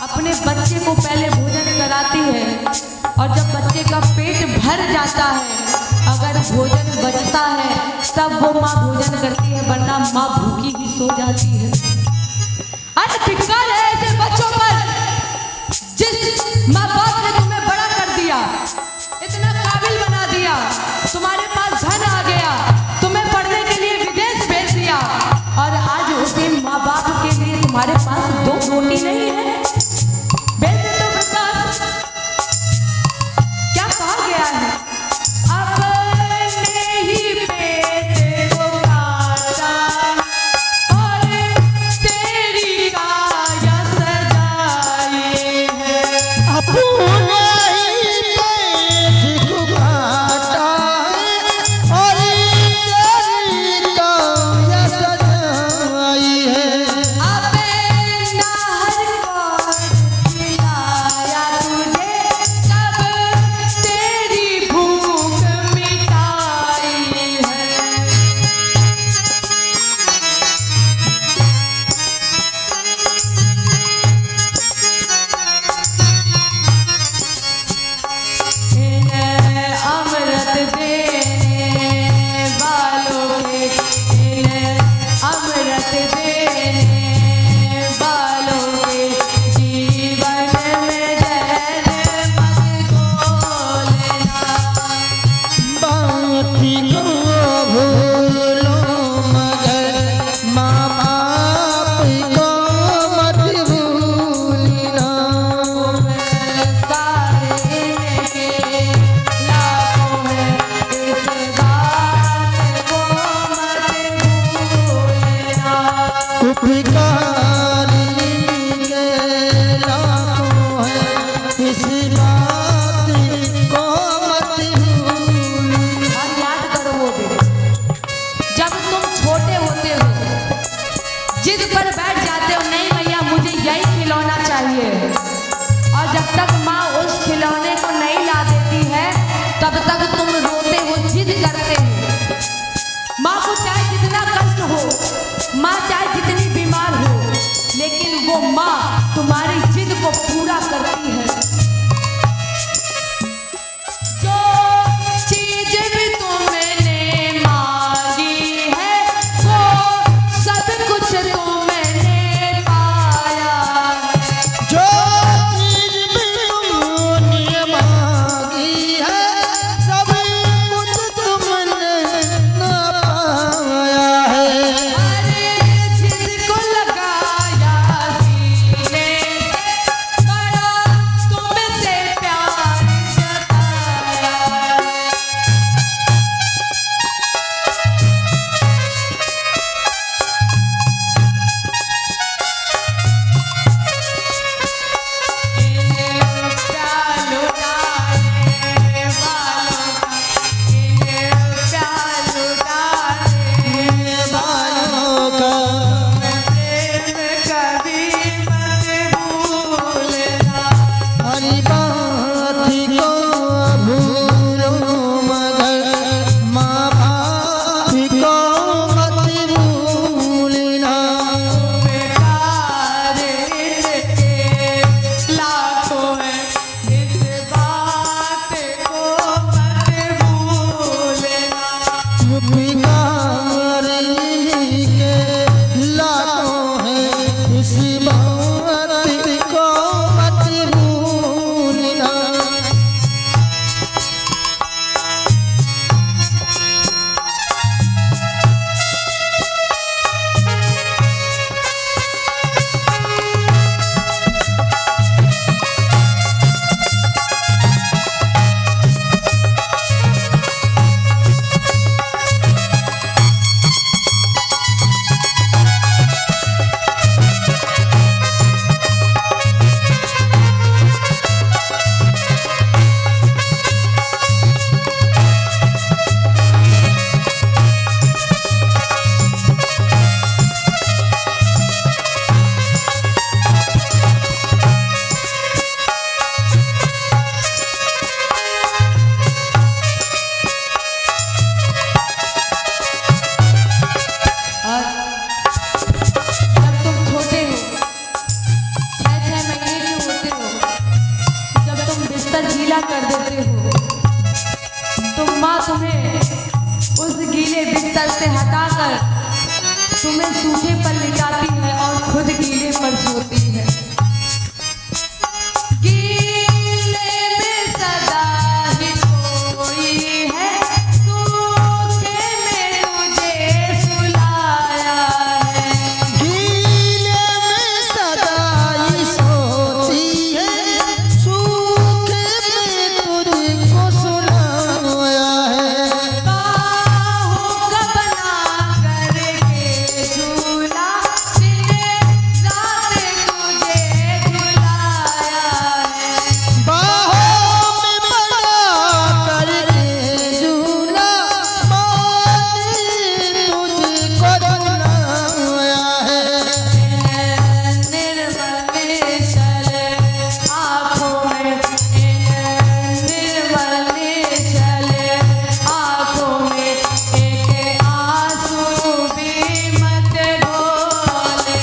S1: अपने बच्चे को पहले भोजन कराती है और जब बच्चे का पेट भर जाता है, अगर भोजन बचता है तब वो माँ भोजन करती है, वरना माँ भूखी ही सो जाती है। अरे धिक्कार है ऐसे बच्चों पर जिस माँ बाप ने तुम्हें बड़ा कर दिया, इतना काबिल बना दिया, तुम्हारे पास धन आ गया, तुम्हें पढ़ने के लिए विदेश भेज दिया और आज उसी माँ बाप के लिए तुम्हारे पास 2 रोटी नहीं है। भेज दे तो प्रकाश, क्या कहा गया है, अपने ही पेट को काटा और तेरी काया तक माँ उस खिलौने को नहीं ला देती है तब तक तुम रोते हो, जिद करते हो। माँ को चाहे जितना कष्ट हो, माँ चाहे जितनी बीमार हो, लेकिन वो माँ तुम्हारी जिद को पूरा करती है। जो चीज भी तुमने मांगी है वो सब कुछ तुमने पाया।
S2: जो चीज भी तुमने मांगी है सब कुछ तुमने ना पाया है।
S1: अरे जिसको लगाया सीने से बड़ा तुमसे प्यार जताया।
S2: बालों का हरी बात को भूलो मगर माँ बाप को मत भूलना। प्यार के लाखों हैं इस बात को मत भूलना।
S1: और जब तुम छोटे हो, 6-6 महीने के होते हो, जब तुम बिस्तर गीला कर देते हो तो माँ तुम्हें उस गीले बिस्तर से हटाकर तुम्हें सूखे पर लिटाती है और खुद गीले पर सोती है। गीले में सदा ही सोई है, सूखे में तुझे सुलाया है।
S2: गीले में सदा ही सोती है, सूखे में तुझको सुलाया है।
S1: बाहों का बना करके झूला, दिन रात तुझे झुलाया है।
S2: बाहों में बना करके झूला, माने तुझको झुलाया है।
S1: निर्मल चले आँखों में, निर्मल चले आँखों में, एक आंसू भी मत ढोले।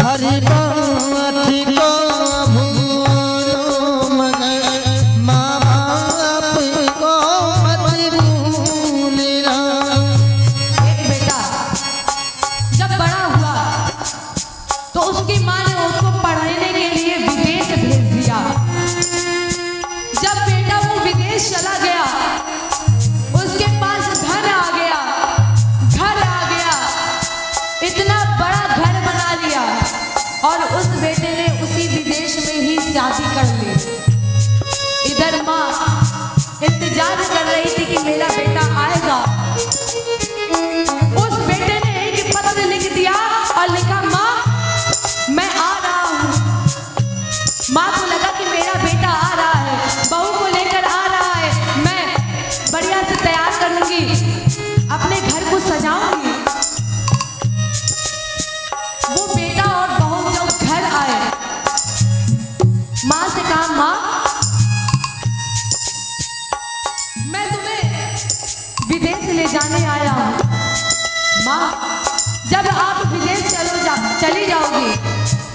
S2: हरी बात को भूलो मगर माँ बाप को मत भूलना।
S1: एक बेटा जब बड़ा हुआ तो उसकी माँ ने उसको पढ़ाने के लिए विदेश भेज दिया। जब बेटा वो विदेश चला गया, उसके पास धन आ गया, घर आ गया, इतना बड़ा घर बना लिया और उस बेटे ने उसी विदेश में ही शादी कर ली। इधर माँ इंतजार कर रही थी कि मेरा बेटा आएगा। उस बेटे ने एक पत्र लिख दिया और लिखा, माँ मैं आ रहा हूँ। माँ को लगा कि मेरा बेटा आ रहा है, बहू को लेकर आ रहा है, मैं बढ़िया से तैयार करूंगी, अपने घर को सजाऊंगी। वो बेटा और बहू जब घर आए, माँ से कहा, माँ मैं तुम्हें विदेश ले जाने आया हूँ। माँ जब आप विदेश चली जाओगी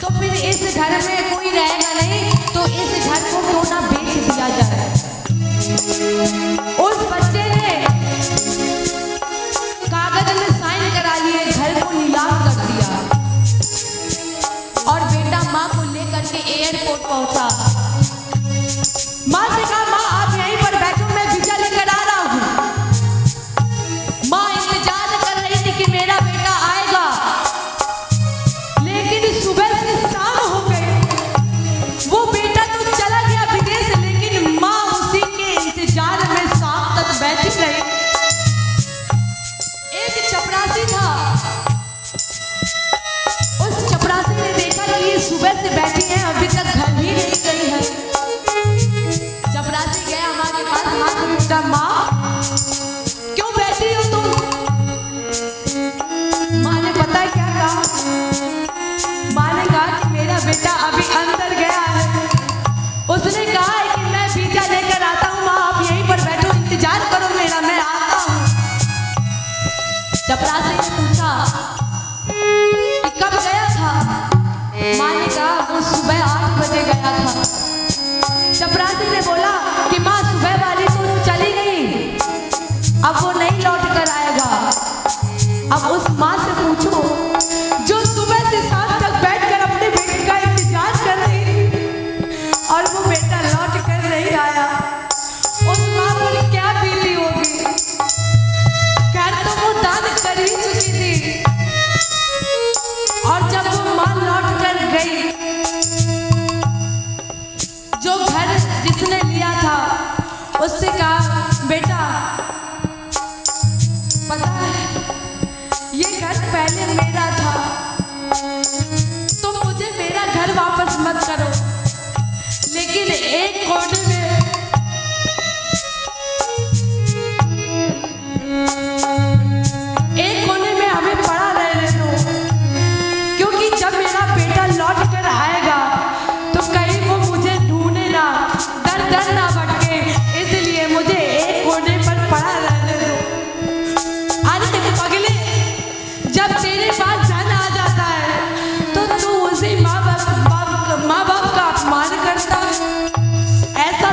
S1: तो फिर इस घर में कोई रहेगा नहीं, तो इस घर को क्यों ना बेच दिया जाए। उस बच्चे ने कागज में साइन करा लिए, घर को नीलाम कर दिया और बेटा माँ को लेकर के एयरपोर्ट पहुंचा। माँ से कहा माँ आप यहीं पर बैठो, मैं वीजा लेकर आ रहा हूँ। माँ इंतजार कर रही थी कि मेरा बेटा आएगा, लेकिन सुबह से शाम हो गई। वो बेटा तो चला गया विदेश, लेकिन माँ उसी के इंतजार में शाम तक बैठी रही। एक चपरासी था, उस चपरासी ने देखा कि ये सुबह से बैठी है, अभी तक घर भी नहीं गई है। चपरासी गया माँ के पास, माँ से पूछा माँ क्यों बैठी हो तुम। माँ ने पता है क्या कहा, माँ ने कहा कि मेरा बेटा अभी अंदर गया है, उसने कहा है कि मैं वीजा लेकर आता हूँ। माँ आप यहीं पर बैठो, इंतजार करो मेरा, मैं आता हूँ। चपरासी ने पूछा कि कब गया था। माँ ने कहा वो सुबह 8 बजे गया था। चपरासी ने बोला कि माँ सुबह वाली तो चली गई, अब वो नहीं लौट कर आएगा। अब उस माँ से पूछो जो सुबह से शाम तक बैठकर अपने बेटे का इंतजार कर रही थी और वो बेटा लौट कर नहीं आया, उस माँ पर क्या बीती होगी। घर तो वो दान कर ही चुकी थी, और जब वो माँ लौट कर गई, जो घर जिसने लिया था उससे कहा बेटा पता है ये घर पहले मेरा था, तुम मुझे मेरा घर वापस मत करो, लेकिन एक कोने में हमें पड़ा रहने दो, क्योंकि जब मेरा बेटा लौट कर आएगा तो कहीं वो मुझे ढूंढे ना, दर दर ना भटके, इसलिए मुझे एक कोने पर पड़ा रहने दो। अरे पगले, जब तेरे पास धन आ जाता है तो तू उसी माँ बाप का अपमान करता है। ऐसा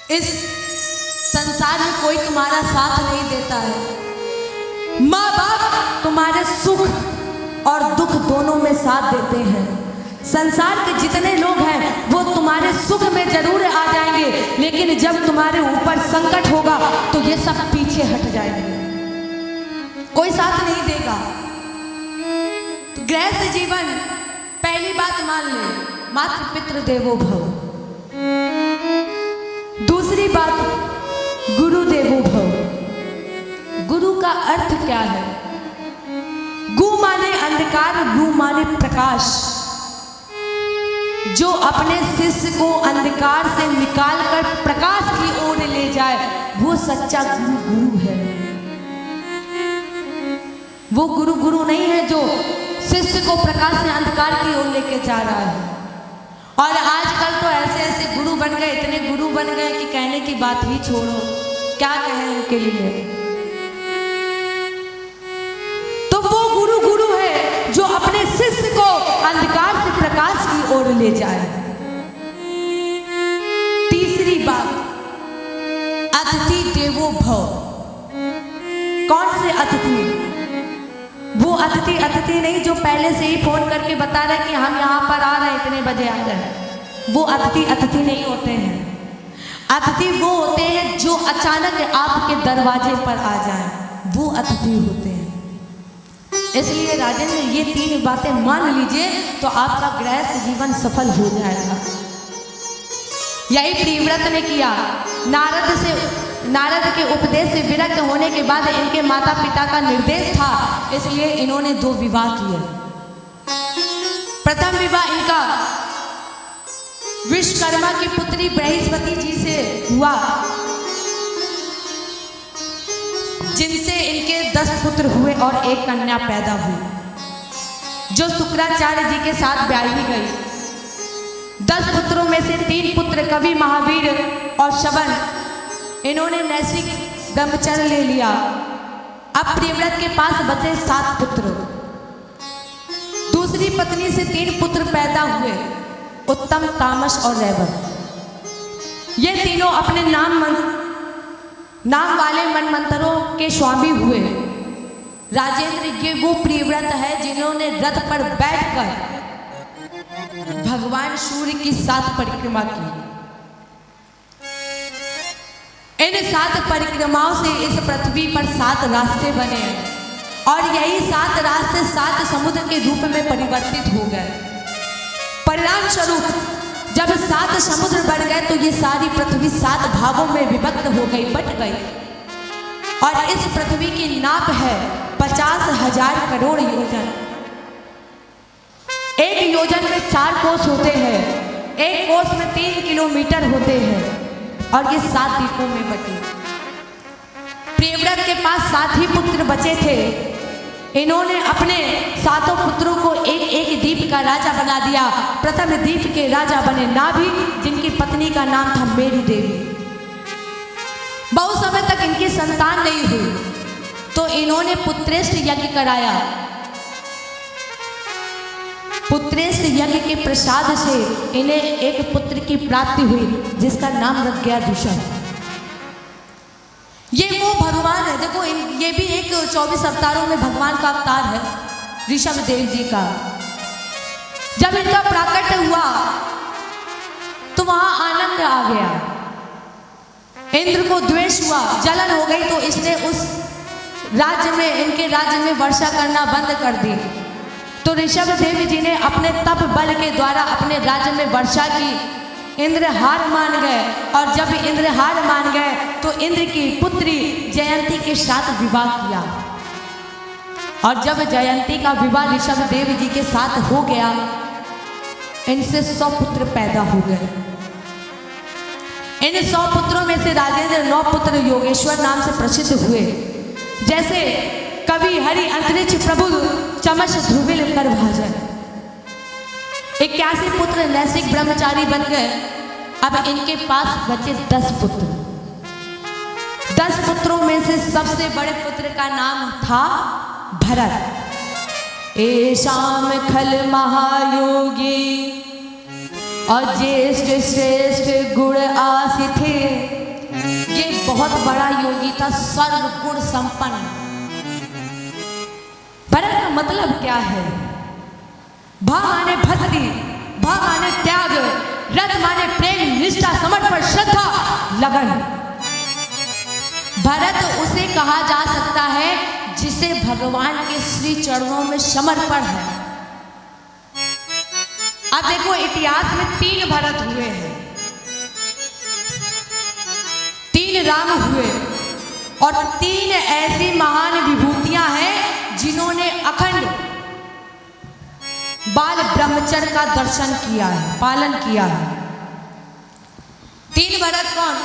S1: इस संसार में कोई तुम्हारा साथ नहीं देता है। माँ बाप तुम्हारे सुख और दुख दोनों में साथ देते हैं। संसार के जितने लोग हैं वो तुम्हारे सुख में जरूर आ जाएंगे, लेकिन जब तुम्हारे ऊपर संकट होगा तो ये सब पीछे हट जाएंगे, कोई साथ नहीं देगा। तो गृहस्थ जीवन, पहली बात मान ले, मातृ पितृ देवो भव। दूसरी बात, गुरु देवो भव। गुरु का अर्थ क्या है? गु माने अंधकार, गु माने प्रकाश। जो अपने शिष्य को अंधकार से निकालकर प्रकाश की ओर ले जाए वो सच्चा गुरु गुरु है। वो गुरु गुरु नहीं है जो शिष्य को प्रकाश से अंधकार की ओर लेके जा रहा है। और आजकल तो ऐसे ऐसे गुरु बन गए, इतने गुरु बन गए कि कहने की बात ही छोड़ो, क्या कहें उनके लिए। तो वो गुरु गुरु है जो अपने शिष्य को अंधकार से प्रकाश की ओर ले जाए। तीसरी बात, अतिथि देवो भव। कौन से अतिथि? वो अतिथि अतिथि नहीं जो पहले से ही फोन करके बता रहे कि हम यहाँ पर आ रहे हैं, इतने बजे आ रहे हैं। वो अतिथि अतिथि नहीं होते हैं। अतिथि वो होते हैं जो अचानक आपके दरवाजे पर आ जाएं, वो अतिथि होते हैं। इसलिए राजेंद्र ये 3 बातें मान लीजिए तो आपका गृहस्थ जीवन सफल हो जाएगा। यही प्रियव्रत ने किया। नारद के उपदेश से विरक्त होने के बाद इनके माता पिता का निर्देश था, इसलिए इन्होंने 2 विवाह किए। प्रथम विवाह इनका विश्वकर्मा की पुत्री बृहस्पति जी से हुआ, जिनसे इनके 10 पुत्र हुए और 1 कन्या पैदा हुई, जो शुक्राचार्य जी के साथ ब्याही गई। 10 पुत्रों में से 3 पुत्र कवि महावीर और शवन, इन्होंने नैसर्गिक ब्रह्मचर्य ले लिया। अब प्रियव्रत के पास बचे 7 पुत्र। दूसरी पत्नी से 3 पुत्र पैदा हुए, उत्तम, तामस और रैवत। ये तीनों अपने नाम वाले मनमंत्रों के स्वामी हुए। राजेंद्र, ये वो प्रियव्रत है जिन्होंने रथ पर बैठकर भगवान सूर्य की 7 परिक्रमा की। इन 7 परिक्रमाओं से इस पृथ्वी पर 7 रास्ते बने और यही 7 रास्ते 7 समुद्र के रूप में परिवर्तित हो गए। परिणाम स्वरूप जब 7 समुद्र बन गए तो ये सारी पृथ्वी 7 भागों में विभक्त हो गई, बट गई। और इस पृथ्वी की नाप है 50,000 करोड़ योजन। एक योजन में 4 कोस होते हैं, एक कोस में 3 किलोमीटर होते हैं और ये 7 द्वीपों में बटे। प्रियव्रत के पास 7 ही पुत्र बचे थे। इन्होंने अपने 7 पुत्रों को एक द्वीप का राजा बना दिया। प्रथम द्वीप के राजा बने नाभि, जिनकी पत्नी का नाम था मेरु देवी। बहुत समय तक इनकी संतान नहीं हुई तो इन्होंने पुत्रेष्ठ यज्ञ कराया। पुत्रेष्ठ यज्ञ के प्रसाद से इन्हें एक पुत्र की प्राप्ति हुई, जिसका नाम रख गया ऋषभ। ये वो भगवान है, देखो ये भी एक 24 अवतारों में भगवान का अवतार है, ऋषभ देव जी का। जब इनका प्राकट्य हुआ तो वहां आनंद आ गया। इंद्र को द्वेष हुआ, जलन हो गई, तो इसने उस राज्य में, इनके राज्य में वर्षा करना बंद कर दी। तो ऋषभ देव जी ने अपने तप बल के द्वारा अपने राज्य में वर्षा की। इंद्र हार मान गए और जब इंद्र हार मान गए तो इंद्र की पुत्री जयंती के साथ विवाह किया। और जब जयंती का विवाह ऋषभ देव जी के साथ हो गया, इनसे 100 पुत्र पैदा हो गए। इन 100 पुत्रों में से राजेंद्र 9 पुत्र योगेश्वर नाम से प्रसिद्ध हुए, जैसे कवि हरि अंतरिक्ष प्रभु चमस ध्रुविल कर भाजन। 81 पुत्र नैसर्गिक ब्रह्मचारी बन गए। अब इनके पास बचे 10 पुत्र। 10 पुत्रों में से सबसे बड़े पुत्र का नाम था भरत। ऐशाम खल महायोगी और ज्येष्ठ श्रेष्ठ गुण आसि थे, ये बहुत बड़ा योगी था, सर्वगुण संपन्न। भरत का मतलब क्या है? भा माने भक्ति, भा माने त्याग, रत माने प्रेम, निष्ठा, समर्पण, श्रद्धा, लगन। भरत उसे कहा जा सकता है जिसे भगवान के श्री चरणों में समर्पण है। अब देखो, इतिहास में 3 भरत हुए हैं, 3 राम हुए, और 3 ऐसी महान विभूतियां हैं जिन्होंने अखंड बाल ब्रह्मचर्य का दर्शन किया है, पालन किया है। 3 भरत कौन?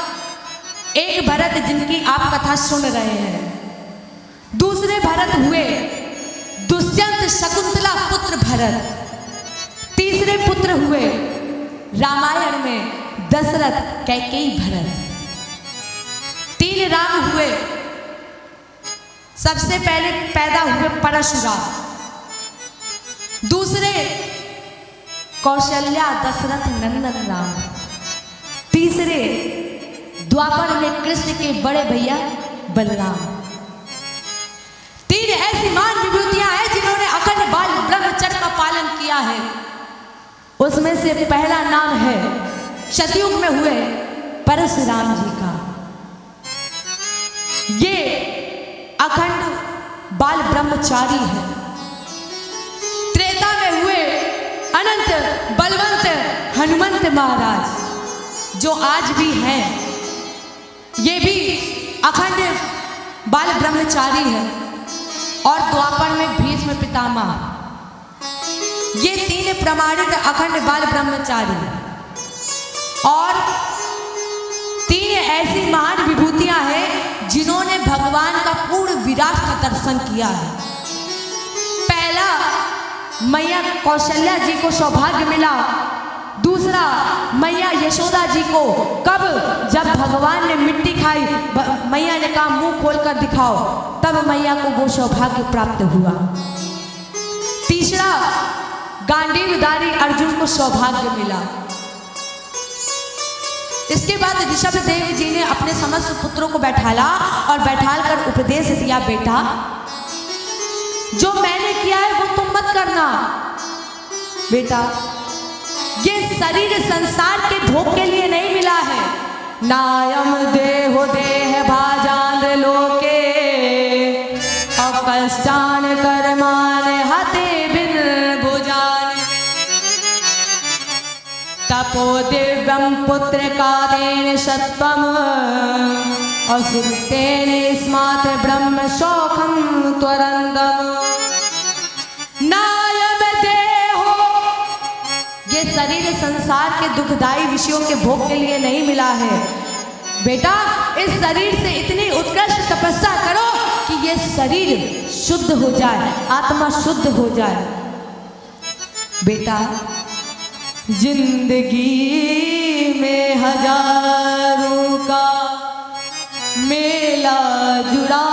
S1: एक भरत जिनकी आप कथा सुन रहे हैं, दूसरे भरत हुए दुष्यंत शकुंतला पुत्र भरत, तीसरे पुत्र हुए रामायण में दशरथ कैकेयी भरत। 3 राम हुए। सबसे पहले पैदा हुए परशुराम, दूसरे कौशल्या दशरथ नंदन राम, तीसरे द्वापर में कृष्ण के बड़े भैया बलराम। 3 ऐसी महान विभूतियां हैं जिन्होंने अखंड बाल ब्रह्मचर्य का पालन किया है। उसमें से पहला नाम है सतयुग में हुए परशुराम जी का। ये अखंड बाल ब्रह्मचारी है। त्रेता में हुए अनंत बलवंत हनुमंत महाराज, जो आज भी हैं, ये भी अखंड बाल ब्रह्मचारी है। और द्वापर में भीष्म पितामह, ये 3 प्रमाणित अखंड बाल ब्रह्मचारी। और 3 ऐसी महान विभूतियां हैं जिन्होंने भगवान का पूर्ण विराट का दर्शन किया है। पहला, मैया कौशल्या जी को सौभाग्य मिला। दूसरा, मैया यशोदा जी को कब? जब भगवान ने मिट्टी खाई, मैया ने कहा मुंह खोलकर दिखाओ, तब मैया को वो सौभाग्य प्राप्त हुआ। तीसरा, गांडीवधारी अर्जुन को सौभाग्य मिला। इसके बाद ऋषभदेव जी ने अपने समस्त पुत्रों को बैठाला और बैठाल कर उपदेश दिया, बेटा जो मैंने किया है वो तुम मत करना। बेटा, ये शरीर संसार के भोग के लिए नहीं मिला है। नायम देहो देह भाजान लोके अकष्टान कर्मान हते बिन भुजान तपो दिव्यम पुत्र का देन सत्वम असुतेन स्मात् ब्रह्म शोखम त्वरंदम। नायम देहो, ये शरीर संसार के दुखदायी विषयों के भोग के लिए नहीं मिला है। बेटा, इस शरीर से इतनी उत्कृष्ट तपस्या करो कि ये शरीर शुद्ध हो जाए, आत्मा शुद्ध हो जाए। बेटा, जिंदगी में हजारों का मेला जुड़ा,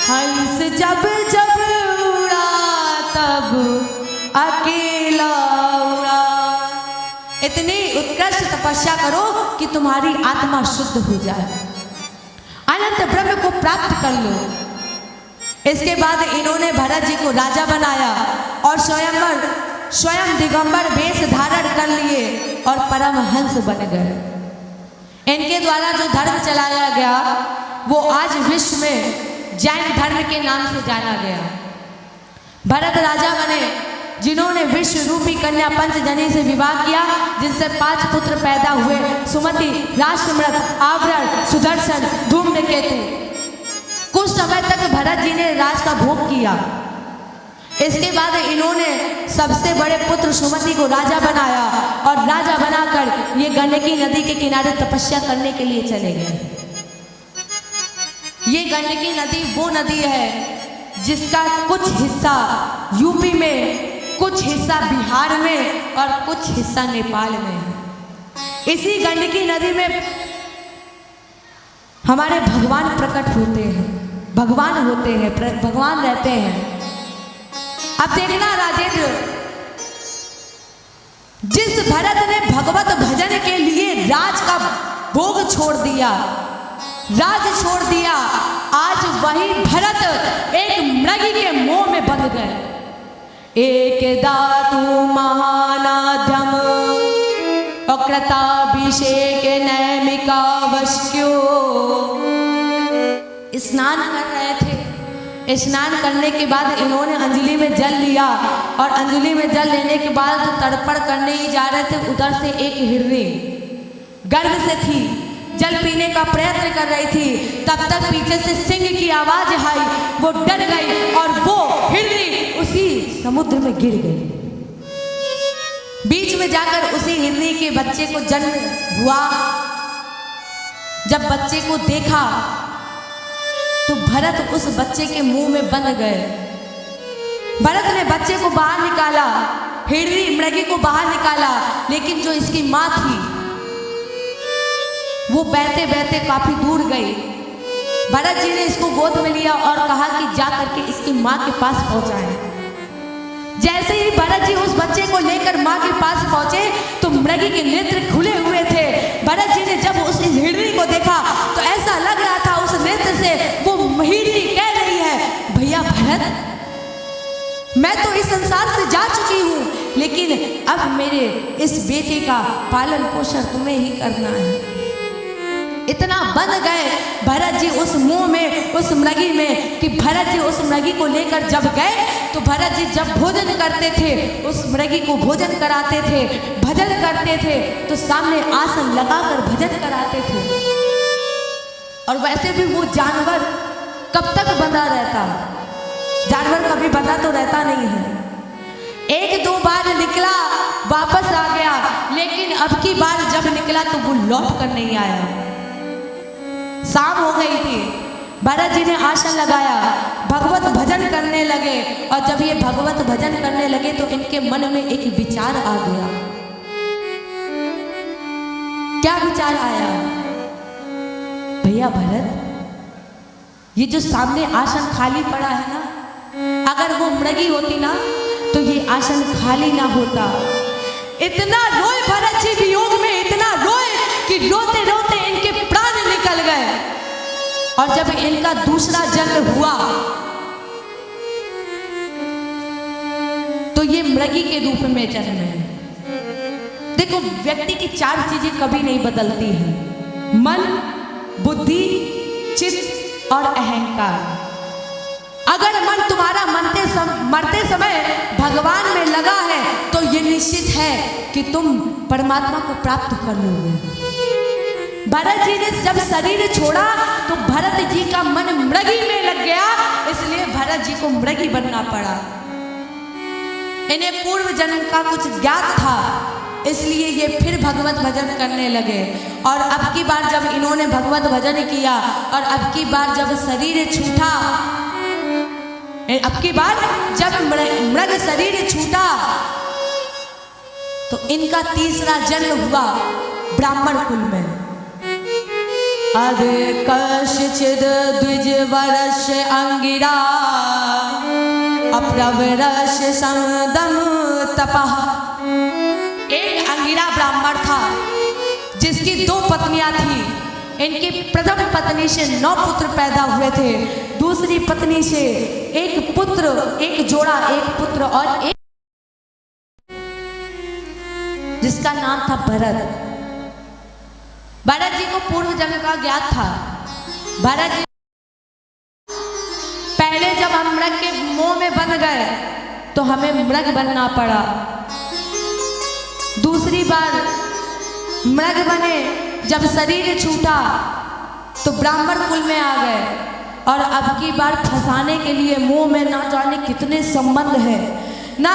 S1: हंस जब जब उड़ा तब अकेला उड़ा। इतनी उत्कृष्ट तपस्या करो कि तुम्हारी आत्मा शुद्ध हो जाए, अनंत ब्रह्म को प्राप्त कर लो। इसके बाद इन्होंने भरत जी को राजा बनाया और स्वयं दिगंबर वेश धारण कर लिए और परमहंस बन गए। इनके द्वारा जो धर्म चलाया गया वो आज विश्व में जैन धर्म के नाम से जाना गया। भरत राजा बने जिन्होंने विश्व रूपी कन्या पंचजनी से विवाह किया, जिनसे 5 पुत्र पैदा हुए, सुमति, राष्ट्रमृत, आवरण, सुदर्शन, धूम्रकेतु। कुछ समय तक भरत जी ने राज का भोग किया। इसके बाद इन्होंने सबसे बड़े पुत्र सुमति को राजा बनाया और राजा बनाकर ये गंडकी नदी के किनारे तपस्या करने के लिए चले गए। ये गंडकी नदी वो नदी है जिसका कुछ हिस्सा यूपी में, कुछ हिस्सा बिहार में और कुछ हिस्सा नेपाल में है। इसी गंडकी नदी में हमारे भगवान प्रकट होते हैं, भगवान होते हैं, भगवान रहते हैं। अब देखना राजेंद्र, जिस भरत ने भगवत भजन के लिए राज का भोग छोड़ दिया, राज छोड़ दिया। आज वही भरत एक मृगी के मोह में बंध गए। एक दातु महानाद्यम अकृताभिषेक नैमिका वश्यो। स्नान कर रहे थे, स्नान करने के बाद इन्होंने अंजलि में जल लिया और अंजलि में जल लेने के बाद तर्पण करने ही जा रहे थे। उधर से एक हिरनी गर्भ से थी, जल पीने का प्रयत्न कर रही थी। तब तक पीछे से सिंह की आवाज आई, वो डर गई और वो हिरनी उसी समुद्र में गिर गई। बीच में जाकर उसी हिरनी के बच्चे को जन्म हुआ। जब बच्चे को देखा तो भरत उस बच्चे के मुंह में बंद गए। भरत ने बच्चे को बाहर निकाला, हिरनी मृगी को बाहर निकाला, लेकिन जो इसकी माँ थी वो बहते बहते काफी दूर गई। भरत जी ने इसको गोद में लिया और कहा कि जा करके इसकी माँ के पास पहुंचाएं। जैसे ही भरत जी उस बच्चे को लेकर माँ के पास पहुंचे तो मृगी के नेत्र खुले हुए थे। भरत जी ने जब उस हिरनी को देखा तो ऐसा लग रहा था उस नेत्र से वो हिरनी कह रही है, भैया भरत, मैं तो इस संसार से जा चुकी हूँ, लेकिन अब मेरे इस बेटे का पालन पोषण तुम्हें ही करना है। इतना बंध गए भरत जी उस मुंह में, उस मृगी में, कि भरत जी उस मृगी को लेकर जब गए तो भरत जी जब भोजन करते थे, उस मृगी को भोजन कराते थे, भजन करते थे, तो सामने आसन लगाकर भजन कराते थे। और वैसे भी वो जानवर कब तक बंधा रहता? जानवर कभी बंधा तो रहता नहीं है। एक दो बार निकला, वापस आ गया, लेकिन अब की बार जब निकला तो वो लौट कर नहीं आया। शाम हो गई थी, भरत जी ने आसन लगाया, भगवत भजन करने लगे। और जब ये भगवत भजन करने लगे तो इनके मन में एक विचार आ गया। क्या विचार आया? भैया भरत, ये जो सामने आसन खाली पड़ा है ना, अगर वो मृगी होती ना तो ये आसन खाली ना होता। इतना रोए भरत जी वियोग में, इतना रोए कि रोते रोते इनके प्राण निकल गए। और जब इनका दूसरा जन्म हुआ तो ये मृगी के रूप में जन्म है। देखो, व्यक्ति की चार चीजें कभी नहीं बदलती हैं: मन, बुद्धि, चित्त और अहंकार। अगर मन तुम्हारा मरते समय भगवान में लगा है तो ये निश्चित है कि तुम परमात्मा को प्राप्त कर लोगे। भरत जी ने जब शरीर छोड़ा तो भरत जी का मन मृगी में लग गया, इसलिए भरत जी को मृगी बनना पड़ा। इन्हें पूर्व जन्म का कुछ ज्ञात था, इसलिए ये फिर भगवत भजन करने लगे। और अब की बार जब इन्होंने भगवत भजन किया और अब की बार जब शरीर छूटा, अब की बार जब मृग शरीर छूटा तो इनका तीसरा जन्म हुआ ब्राह्मण कुल में। अद कश्चिद द्विज वर्ष अंगिरा अप्रवरश समदम तपः। एक अंगिरा ब्राह्मण था जिसकी 2 पत्नियां थी। इनकी प्रथम पत्नी से 9 पुत्र पैदा हुए थे, दूसरी पत्नी से 1 पुत्र, 1 जोड़ा, 1 पुत्र और 1 जिसका नाम था भरत। भरत जी को पूर्व जन्म का ज्ञात था। भरत जी पहले जब हम मृग के मुंह में बंध गए तो हमें मृग बनना पड़ा। दूसरी बार मृग बने, जब शरीर छूटा तो ब्राह्मण कुल में आ गए। और अब की बार फंसाने के लिए मुंह में ना जाने कितने संबंध है, ना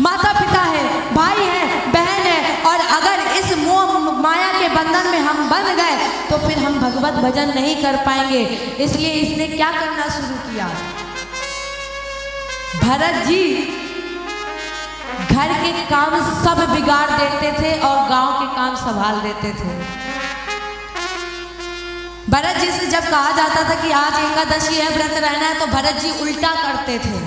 S1: माता पिता है, भाई है, बहन है। और अगर इस मोह माया के बंधन में हम बंध गए तो फिर हम भगवत भजन नहीं कर पाएंगे। इसलिए इसने क्या करना शुरू किया? भरत जी घर के काम सब बिगाड़ देते थे और गांव के काम संभाल देते थे। भरत जी से जब कहा जाता था कि आज एकादशी है, व्रत रहना है, तो भरत जी उल्टा करते थे।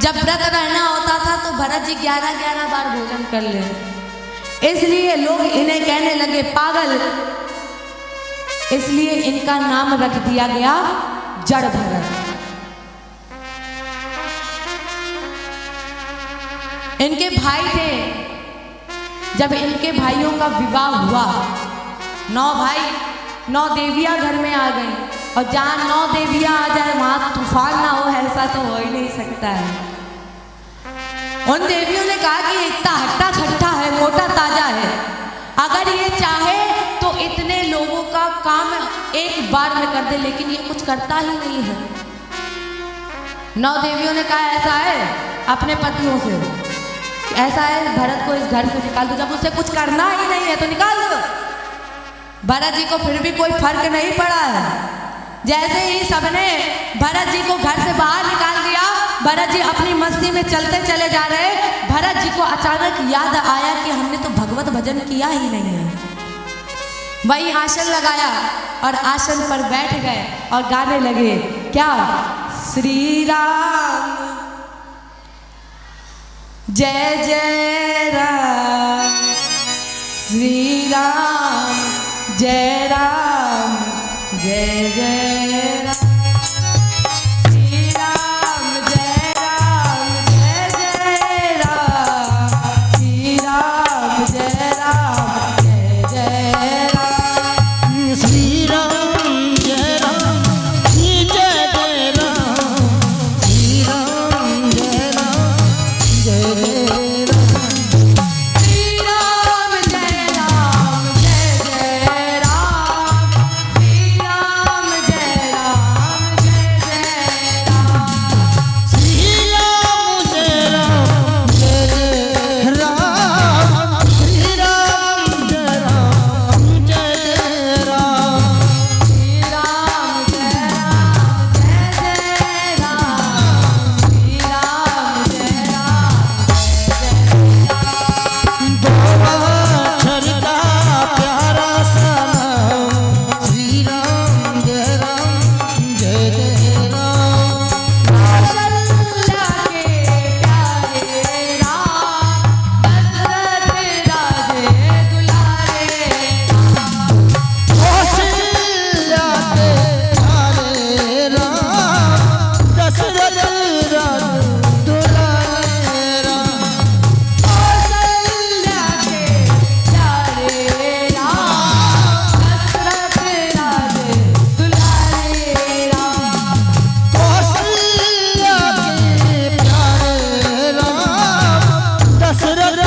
S1: जब व्रत रहना होता था तो भरत जी 11-11 बार भोजन कर ले। इसलिए लोग इन्हें कहने लगे पागल, इसलिए इनका नाम रख दिया गया जड़ भरत। इनके भाई थे, जब इनके भाइयों का विवाह हुआ, 9 भाई 9 देवियां घर में आ गई, और जहाँ 9 देवियां आ जाए वहां तूफान ना हो, ऐसा तो हो ही नहीं सकता है। उन देवियों ने कहा कि इतना हट्टा खट्टा है, मोटा ताजा है, अगर ये चाहे तो इतने लोगों का काम एक बार में कर दे, लेकिन ये कुछ करता ही नहीं है। 9 देवियों ने कहा ऐसा है अपने पतियों से, ऐसा है भरत को इस घर से निकाल दो, जब उसे कुछ करना ही नहीं है तो निकाल दो। भरत जी को फिर भी कोई फर्क नहीं पड़ा है। जैसे ही सबने भरत जी को घर से बाहर निकाल दिया, भरत जी अपनी मस्ती में चलते चले जा रहे, भरत जी को अचानक याद आया कि हमने तो भगवत भजन किया ही नहीं है। वही आसन लगाया और आसन पर बैठ गए और गाने लगे, क्या? श्री राम जय जय राम, श्री राम जय राम, जय जय राम, श्री राम जय राम, जय जय राम, श्री राम जय राम, जय जय राम,
S2: श्री राम जय राम, जय जय राम, श्री राम जय राम, जय जय राम,
S1: श्री राम जय राम, जय जय राम, श्री राम जय राम, जय जय राम,
S2: श्री राम जय राम, जय जय राम, श्री राम जय राम, जय जय राम,
S1: श्री राम जय राम, जय जय राम, श्री राम जय राम, जय जय राम।
S2: दो अक्षर का प्यारा सा नाम, श्री राम जय राम, जय जय राम,
S1: कौशल्या के प्यारे राम, दशरथ राजे दुलारे राम,
S2: कौशल्या के प्यारे राम, दशरथ राज दुलारे राम,
S1: कौशल्या के प्यारे राम, दशरथ राजे दुलारे राम,
S2: कौशल्या के प्यारे राम, दशरथ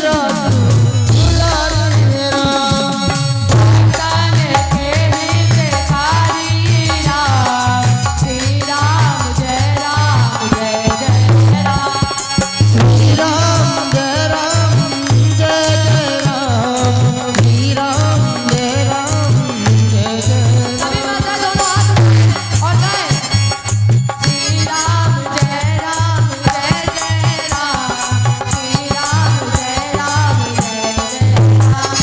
S2: राज दुलारे राम,
S1: भक्तन के हितकारी राम, श्री राम जय राम, जय जय राम।
S2: श्री राम जय राम, जय जय राम, श्री राम जय राम, जय जय राम,
S1: सभी माता दोनों हाथ उठाएं और गाएं, श्री राम जय राम, जय जय राम, श्री राम जय राम, जय जय राम,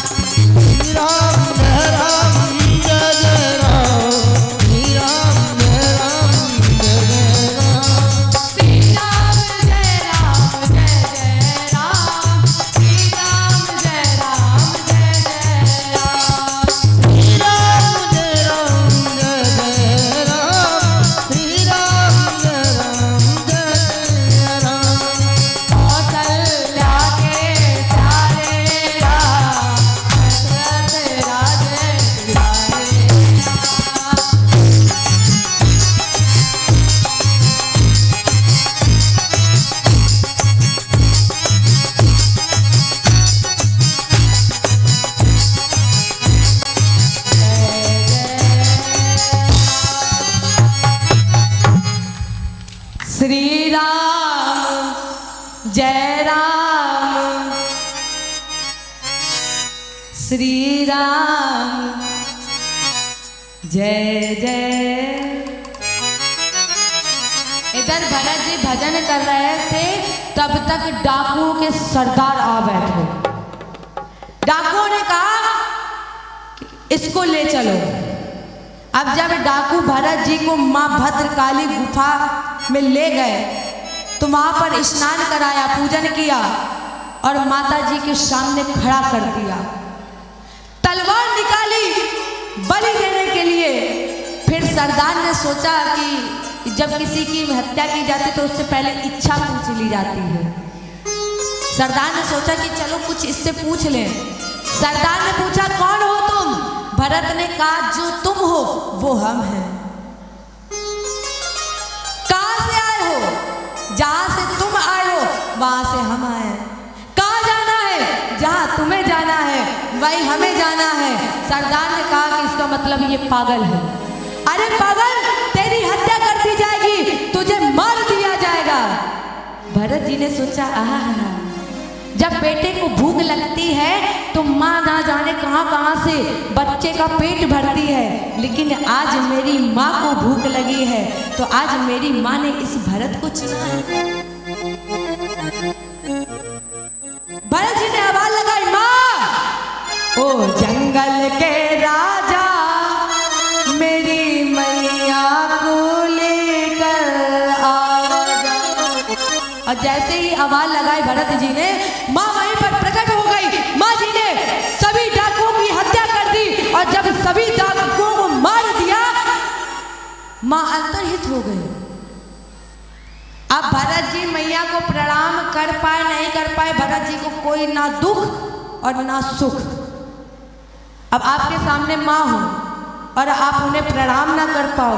S2: श्री राम जय राम, जय जय राम, श्री राम जय राम, जय जय राम,
S1: श्री राम जय राम, जय जय राम, श्री राम जय राम, जय जय राम,
S2: श्री राम जय राम, जय जय राम, श्री राम जय राम, जय जय राम,
S1: कौशल्या के प्यारे राम, दशरथ राजे दुलारे राम। श्री राम जय राम, श्री राम जय जय। इधर भरत जी भजन कर रहे थे, तब तक डाकुओं के सरदार आ बैठे। डाकुओं ने कहा कि इसको ले चलो। अब जब डाकू भरत जी को माँ भद्रकाली गुफा में ले गए तो वहां पर स्नान कराया, पूजन किया, और माता जी के सामने खड़ा कर दिया। तलवार निकाली बलि देने के लिए। फिर सरदार ने सोचा कि जब किसी की हत्या की जाती तो उससे पहले इच्छा पूछ ली जाती है। सरदार ने सोचा कि चलो कुछ इससे पूछ लें। सरदार ने पूछा, कौन हो तुम? भरत ने कहा, जो तुम हो वो हम हैं। कहां से आए हो? जहां से तुम आए हो वहां से हम आए हैं। कहां जाना है? जहां तुम्हें जाना है वही हमें जाना है। सरदार ने कहा कि इसका मतलब ये पागल है। अरे पागल, तेरी हत्या कर दी जाएगी, तुझे मार दिया जाएगा। भरत जी ने सोचा, आहा, जब बेटे को भूख लगती है तो माँ ना जाने कहां कहां से बच्चे का पेट भरती है, लेकिन आज मेरी माँ को भूख लगी है तो आज मेरी माँ ने इस भरत को चुना है। भरत जी ने आवाज लगाई, माँ, ओ जंगल के राजा मेरी मैया को लेकर आ जा। और जैसे ही आवाज लगाई भरत जी ने, माँ वहीं पर प्रकट हो गई। माँ जी ने सभी डाकुओं की हत्या कर दी और जब सभी डाकुओं को मार दिया, माँ अंतर्हित हो गई। अब भरत जी मैया को प्रणाम कर पाए नहीं कर पाए, भरत जी को कोई ना दुख और ना सुख। अब आपके सामने माँ हो और आप उन्हें प्रणाम ना कर पाओ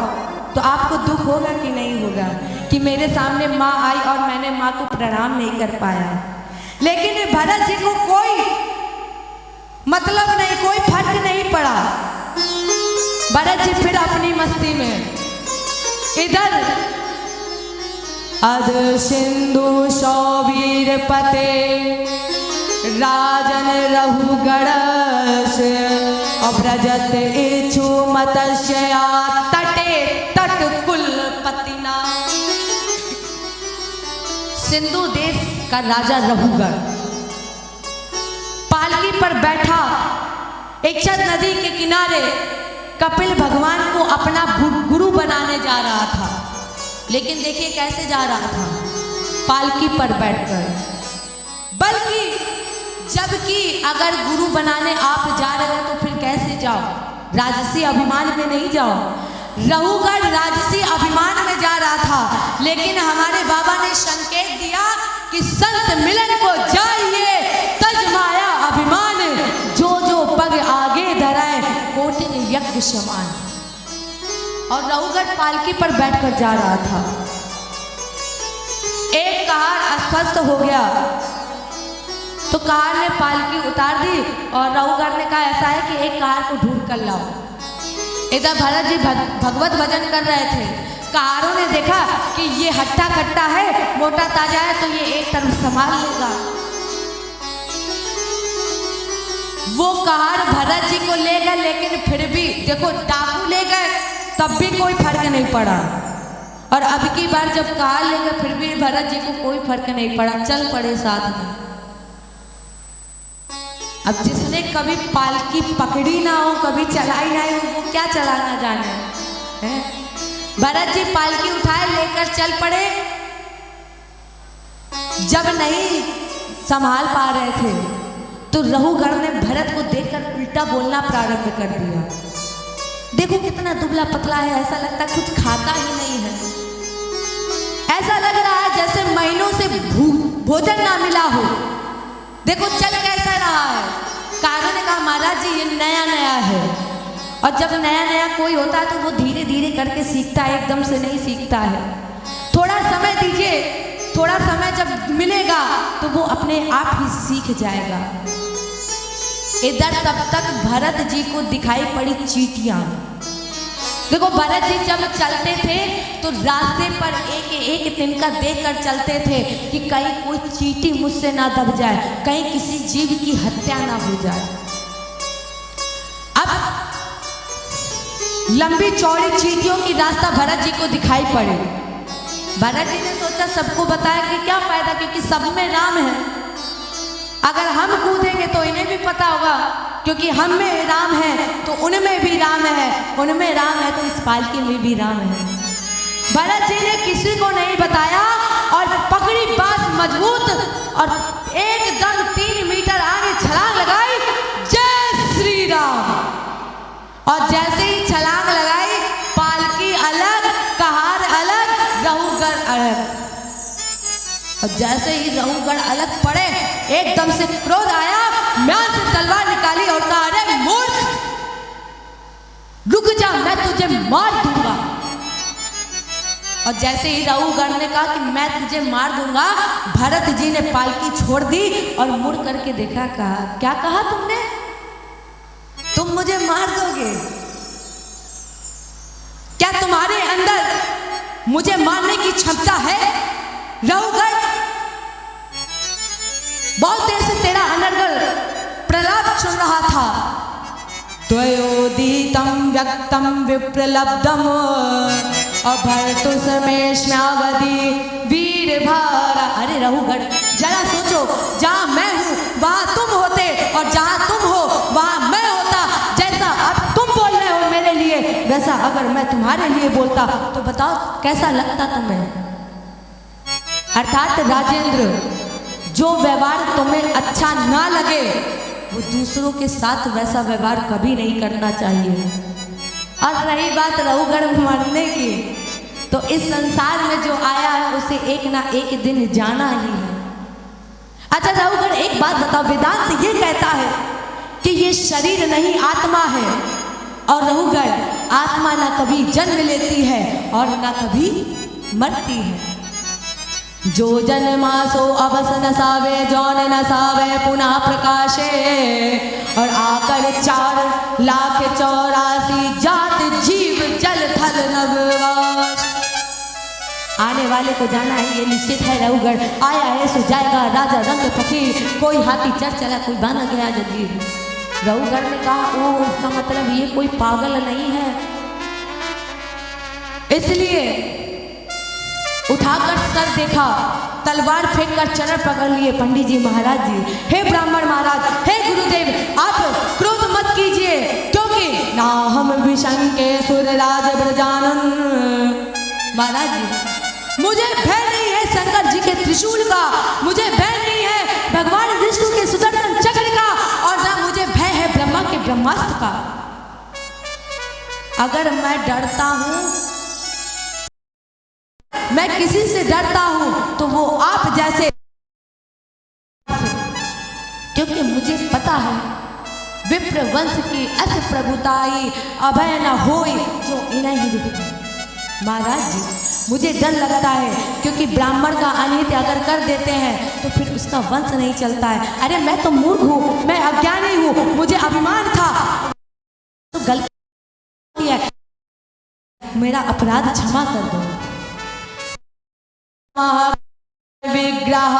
S1: तो आपको दुख होगा कि नहीं होगा कि मेरे सामने माँ आई और मैंने माँ को प्रणाम नहीं कर पाया। लेकिन भरत जी को कोई मतलब नहीं, कोई फर्क नहीं पड़ा। भरत जी फिर अपनी मस्ती में। इधर अध सिंधु सौवीर पते राजन रहुगण से अभ्रजत इच्छु मत्स्या तटे तट कुलपतिना। सिंधु देश का राजा रहुगण पालकी पर बैठा इक्षत नदी के किनारे कपिल भगवान को अपना गुरु बनाने जा रहा था। लेकिन देखिए कैसे जा रहा था, पालकी पर बैठकर। बल्कि जबकि अगर गुरु बनाने आप जा रहे हो तो फिर कैसे जाओ, राजसी अभिमान में नहीं जाओ। रहुगण राजसी अभिमान में जा रहा था, लेकिन हमारे बाबा ने संकेत दिया कि संत मिलन को जाइए तज माया अभिमान, जो जो पग आगे धराए कोटिन यज्ञ समान। और रहुगण पालकी पर बैठकर जा रहा था। एक कहार अस्वस्थ हो गया तो कहार ने पालकी उतार दी और रहुगण ने कहा ऐसा है कि एक कहार को ढूंढ कर लाओ। इधर भरत जी भगवत भजन कर रहे थे। कहारों ने देखा कि ये हट्टा कट्टा है, मोटा ताजा है, तो ये एक तरफ संभाल लेगा। वो कहार भरत जी को ले गए, लेकिन फिर भी देखो डाकू ले गए तब भी कोई फर्क नहीं पड़ा। और अब की बार जब कहार ले गए फिर भी भरत जी को कोई फर्क नहीं पड़ा, चल पड़े साथ में। अब जिसने कभी पालकी पकड़ी ना हो, कभी चलाई ना हो, वो क्या चलाना जाने हैं। भरत जी पालकी उठाए लेकर चल पड़े। जब नहीं संभाल पा रहे थे तो रहुगण ने भरत को देखकर उल्टा बोलना प्रारंभ कर दिया। देखो कितना दुबला पतला है, ऐसा लगता है कुछ खाता ही नहीं है। ऐसा लग रहा है जैसे महीनों से भोजन ना मिला हो। देखो चल कैसा रहा है। कहारों ने कहा महाराज जी ये नया नया है, और जब नया नया कोई होता है तो वो धीरे धीरे करके सीखता है, एकदम से नहीं सीखता है। थोड़ा समय दीजिए, थोड़ा समय जब मिलेगा तो वो अपने आप ही सीख जाएगा। इधर तब तक भरत जी को दिखाई पड़ी चींटियां। देखो भरत जी जब चलते थे तो रास्ते पर एक एक तिनका देखकर चलते थे कि कहीं कोई चींटी मुझसे ना दब जाए, कहीं किसी जीव की हत्या ना हो जाए। अब लंबी चौड़ी चींटियों की रास्ता भरत जी को दिखाई पड़े। भरत जी ने सोचा सबको बताया कि क्या फायदा, क्योंकि सब में राम है। अगर हम कूदेंगे तो इन्हें भी पता होगा, क्योंकि हम में राम है तो उनमें भी राम है, उनमें राम है तो इस पालकी में भी राम है। भरत जी ने किसी को नहीं बताया और पकड़ी बात मजबूत और एकदम 3 मीटर आगे छलांग लगाई, जय श्री राम। और जैसे ही छलांग लगाई, पालकी अलग, कहार अलग, रहुगढ़ अलग। और जैसे ही रहुगढ़ अलग पड़े, एकदम से क्रोध आया, म्यान से तलवार निकाली और कहा, अरे मूर्ख, रुक जा, मैं तुझे मार दूंगा। और जैसे ही रहुगढ़ ने कहा कि मैं तुझे मार दूंगा, भरत जी ने पालकी छोड़ दी और मुड़ करके देखा, कहा, क्या कहा तुमने? तुम मुझे मार दोगे? क्या तुम्हारे अंदर मुझे मारने की क्षमता है? रहुगढ़, बहुत देर से तेरा अनर्गल प्रलाप सुन रहा था। त्वयोदितं व्यक्तं विप्रलब्धम अभर्तुसमेष्म्यावधि वीरभारा। अरे रहुगढ़, जरा सोचो, जहाँ मैं हूँ वहाँ तुम होते, और जहाँ तुम हो वहाँ मैं होता। जैसा अब तुम बोल रहे हो मेरे लिए, वैसा अगर मैं तुम्हारे लिए बोलता तो बताओ कैसा लगता तुम्हें? अर्थात राजेंद्र, जो व्यवहार तुम्हें अच्छा ना लगे वो दूसरों के साथ वैसा व्यवहार कभी नहीं करना चाहिए। और रही बात रहुगढ़ मरने की, तो इस संसार में जो आया है उसे एक ना एक दिन जाना ही है। अच्छा रहुगढ़, एक बात बताओ, वेदांत ये कहता है कि ये शरीर नहीं आत्मा है, और रहुगढ़, आत्मा ना कभी जन्म लेती है और ना कभी मरती है। जो जन्मासो अवस न सावे, जौन न सावे पुनः प्रकाशे, और आकर 4,84,000 जात जीव जल थल नभवास। आने वाले को जाना है, ये निश्चित है। रहुगढ़ आया है सो जाएगा, राजा रंग फकीर, कोई हाथी चढ़ चला, कोई बाना गया जंजीर। रहुगढ़ ने कहा, ओ उसका मतलब ये कोई पागल नहीं है। इसलिए उठाकर सर देखा, तलवार फेंककर चरण पकड़ लिए। पंडित जी, महाराज जी, हे ब्राह्मण महाराज, हे गुरुदेव, आप क्रोध मत कीजिए, क्योंकि ना हम विशंके सुरराज ब्रजानन। महाराज जी, मुझे भय नहीं है शंकर जी के त्रिशूल का, मुझे भय नहीं है भगवान विष्णु के सुदर्शन चक्र का, और ना मुझे भय है ब्रह्मा के ब्रह्मास्त्र का। अगर मैं डरता हूं, मैं किसी से डरता हूं, तो वो आप जैसे, क्योंकि मुझे पता है विप्र वंश की अस प्रभुताई, अभय न होई जो इन्हें ही दिखे। महाराज जी, मुझे डर लगता है, क्योंकि ब्राह्मण का अनित अगर कर देते हैं तो फिर उसका वंश नहीं चलता है। अरे मैं तो मूर्ख हूँ, मैं अज्ञानी हूँ, मुझे अभिमान था, तो गलती है, मेरा अपराध क्षमा कर दो। विग्रह